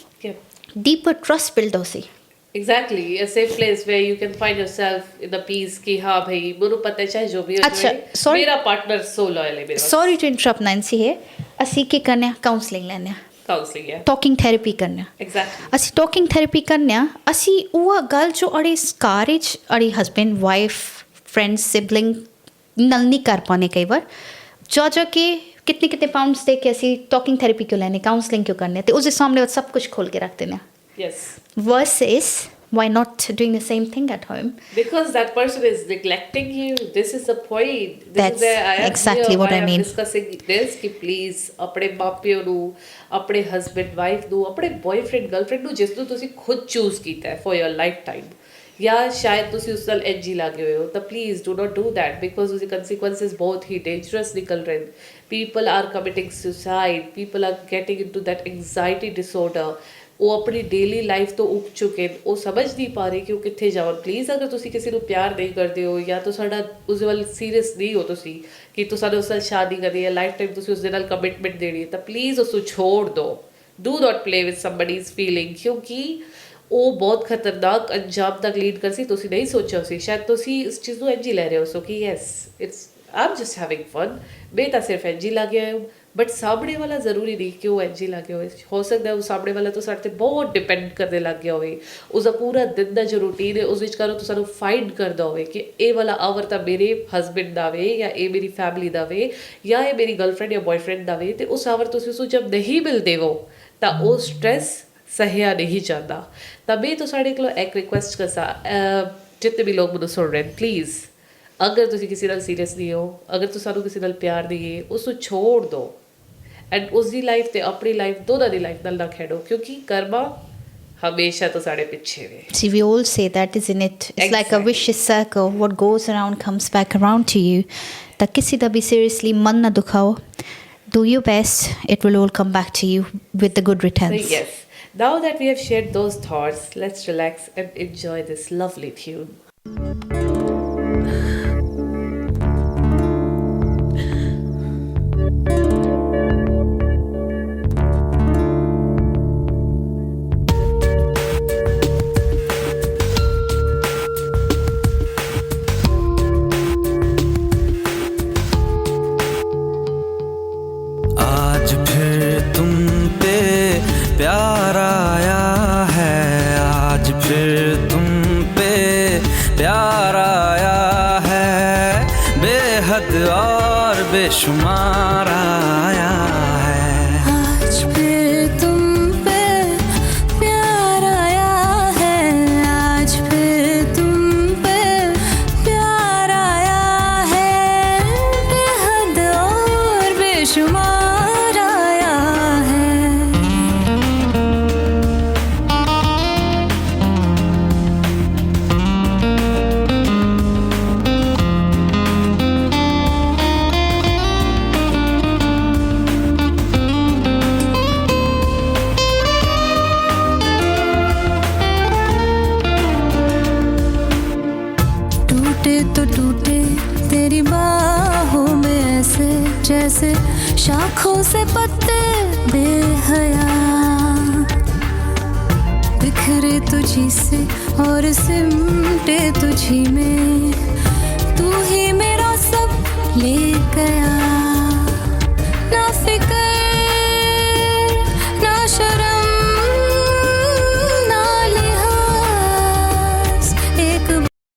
Speaker 5: डीपर ट्रस्ट बिल्ड हो सी।
Speaker 4: Exactly, a safe place where you can find yourself in the peace कि हाँ भाई मुझे पता है चाहे जो भी हो
Speaker 5: अच्छा,
Speaker 4: जाए,
Speaker 5: sorry।
Speaker 4: मेरा पार्टनर सो लॉयल है मेरा।
Speaker 5: सॉरी टू इंटरप्ट नैंसी है, असी के करने काउंसलिंग लेने,
Speaker 4: काउंसलिंग है
Speaker 5: टॉकिंग थेरेपी करने,
Speaker 4: एग्जैक्टली।
Speaker 5: असी टॉकिंग थेरेपी करने, असी वो गल जो अड़े कारज अड़े हस्बैंड वाइफ फ्रेंड्स सिबलिंग नल नहीं कर पाने कई बार जा के कितने कितने पाउंड्स दे के असी टॉकिंग थेरेपी क्यों लेने, काउंसलिंग क्यों करने, तो उसके सामने सब कुछ खोल के रख देना।
Speaker 4: Yes,
Speaker 5: versus why not doing the same thing at home?
Speaker 4: because that person is neglecting you. This is the point. This
Speaker 5: That's
Speaker 4: is where I am
Speaker 5: exactly
Speaker 4: here,
Speaker 5: what I
Speaker 4: am
Speaker 5: mean.
Speaker 4: discussing this कि please अपने मापियों ਨੂੰ, ਆਪਣੇ husband wife ਨੂੰ, ਆਪਣੇ boyfriend girlfriend ਨੂੰ ਜਿਸ ਨੂੰ ਤੁਸੀਂ ਖੁਦ choose ਕੀਤਾ ਹੈ for your lifetime, ਜਾਂ ਸ਼ਾਇਦ ਤੁਸੀਂ ਉਸ ਨਾਲ ਐਜੀ ਲੱਗੇ ਹੋਏ ਹੋ, ਤਾਂ please do not do that because ਉਸਦੇ ਕੰਸੀਕੁਐਂਸਿਸ ਬਹੁਤ ਹੀ ਡੇਂਜਰਸ ਨਿਕਲ ਰਹੇ। People are committing suicide, people are getting into that ਐਂਗਜ਼ਾਈਟੀ disorder. ਉਹ ਆਪਣੀ ਡੇਲੀ ਲਾਈਫ ਤੋਂ ਉੱਕ ਚੁੱਕੇ ਨੇ, ਉਹ ਸਮਝ ਨਹੀਂ ਪਾ ਰਹੇ ਕਿ ਉਹ ਕਿੱਥੇ ਜਾਵਣ। ਪਲੀਜ਼ ਅਗਰ ਤੁਸੀਂ ਕਿਸੇ ਨੂੰ ਪਿਆਰ ਨਹੀਂ ਕਰਦੇ ਹੋ ਜਾਂ ਤੁਹਾਡਾ ਉਸ ਵੱਲ ਸੀਰੀਅਸ ਨਹੀਂ ਹੋ ਤੁਸੀਂ ਕਿ ਤੁਹਾਡੇ ਉਸ ਨਾਲ ਸ਼ਾਦੀ ਕਰਨੀ ਹੈ, ਲਾਈਫ ਟਾਈਮ ਤੁਸੀਂ ਉਸ ਦੇ ਨਾਲ ਕਮਿਟਮੈਂਟ ਦੇਣੀ ਹੈ, ਤਾਂ ਪਲੀਜ਼ ਉਸ ਨੂੰ ਛੋੜ ਦਿਓ। Do not play with somebody's feeling, ਕਿਉਂਕਿ ਉਹ ਬਹੁਤ ਖਤਰਨਾਕ ਅੰਜਾਮ ਤੱਕ ਲੀਡ ਕਰ ਸੀ। ਤੁਸੀਂ ਨਹੀਂ ਸੋਚਿਆ ਸੀ, ਸ਼ਾਇਦ ਤੁਸੀਂ ਇਸ ਚੀਜ਼ ਨੂੰ ਇੰਝ ਹੀ ਲੈ ਰਹੇ ਹੋ ਸੋ ਕਿ yes it's I'm just having fun, ਮੈਂ ਤਾਂ ਸਿਰਫ ਇੰਝ ਹੀ ਲੱਗ ਗਿਆ। ਬਟ ਸਾਹਮਣੇ ਵਾਲਾ ਜ਼ਰੂਰੀ ਨਹੀਂ ਕਿ ਉਹ ਇੰਝ ਹੀ ਲੱਗ ਗਿਆ ਹੋਵੇ, ਹੋ ਸਕਦਾ ਉਹ ਸਾਹਮਣੇ ਵਾਲਾ ਤੋਂ ਸਾਡੇ 'ਤੇ ਬਹੁਤ ਡਿਪੈਂਡ ਕਰਦੇ ਲੱਗ ਗਿਆ ਹੋਵੇ। ਉਸਦਾ ਪੂਰਾ ਦਿਨ ਦਾ ਜੋ ਰੂਟੀਨ ਹੈ ਉਸ ਵਿੱਚ ਕਰੋ ਤਾਂ ਸਾਨੂੰ ਫਾਈਂਡ ਕਰਦਾ ਹੋਵੇ ਕਿ ਇਹ ਵਾਲਾ ਆਵਰ ਤਾਂ ਮੇਰੇ ਹਸਬੈਂਡ ਦਾ ਵੇ ਜਾਂ ਇਹ ਮੇਰੀ ਫੈਮਿਲੀ ਦਾ ਵੇ ਜਾਂ ਇਹ ਮੇਰੀ ਗਰਲਫ੍ਰੈਂਡ ਜਾਂ ਬॉयਫ੍ਰੈਂਡ ਦਾ ਵੇ, ਅਤੇ ਉਸ ਆਵਰ ਤੁਸੀਂ ਉਸਨੂੰ ਜਦ ਨਹੀਂ ਮਿਲਦੇ ਹੋ ਤਾਂ ਉਹ ਸਟ੍ਰੈਸ ਸਹਿਆ ਨਹੀਂ ਜਾਂਦਾ। ਤਾਂ ਮੈਂ ਤੁਹਾਡੇ ਕੋਲੋਂ ਇੱਕ ਰਿਕੁਐਸਟ ਕਰਦਾ, ਜਿੰਨੇ ਵੀ ਲੋਕ ਮੈਨੂੰ ਸੁਣ ਰਹੇ ਪਲੀਜ਼, ਅਗਰ ਤੁਸੀਂ ਕਿਸੇ ਨਾਲ ਸੀਰੀਅਸ ਨਹੀਂ ਹੋ, ਅਗਰ ਤੁਸੀਂ ਸਾਨੂੰ ਕਿਸੇ ਨਾਲ ਪਿਆਰ ਨਹੀਂ ਹੈ, ਉਸ ਨੂੰ ਛੋੜ ਦਿਓ ਐਂਡ ਉਸਦੀ ਲਾਈਫ ਅਤੇ ਆਪਣੀ ਲਾਈਫ ਦੋਨਾਂ ਦੀ ਲਾਈਫ ਨਾਲ ਨਾ ਖੇਡੋ, ਕਿਉਂਕਿ ਕਰਮਾ ਹਮੇਸ਼ਾ ਤੋਂ ਸਾਡੇ ਪਿੱਛੇ ਵੇ।
Speaker 5: See, we all say that, isn't it? It's like a vicious circle. What goes around comes back around to you. ਤਾਂ ਕਿਸੇ ਦਾ ਵੀ seriously ਮਨ ਨਾ ਦੁਖਾਓ। Do your best. It will all come back to you with the good returns.
Speaker 4: So yes, now that we have shared those thoughts, let's relax and enjoy this lovely tune.
Speaker 3: आज फिर तुम पे प्यार आया है, आज फिर तुम पे प्यार आया है, बेहद और बेशुमार आया है।
Speaker 2: आज फिर तुम पे प्यार आया है, आज फिर तुम पे प्यार आया है, बेहद और बेशुमार आया है। टूटे तो टूटे तेरी बाहों में ऐसे जैसे शाखों से पत्ते बेहया, बिखरे तुझी से और सिमटे तुझी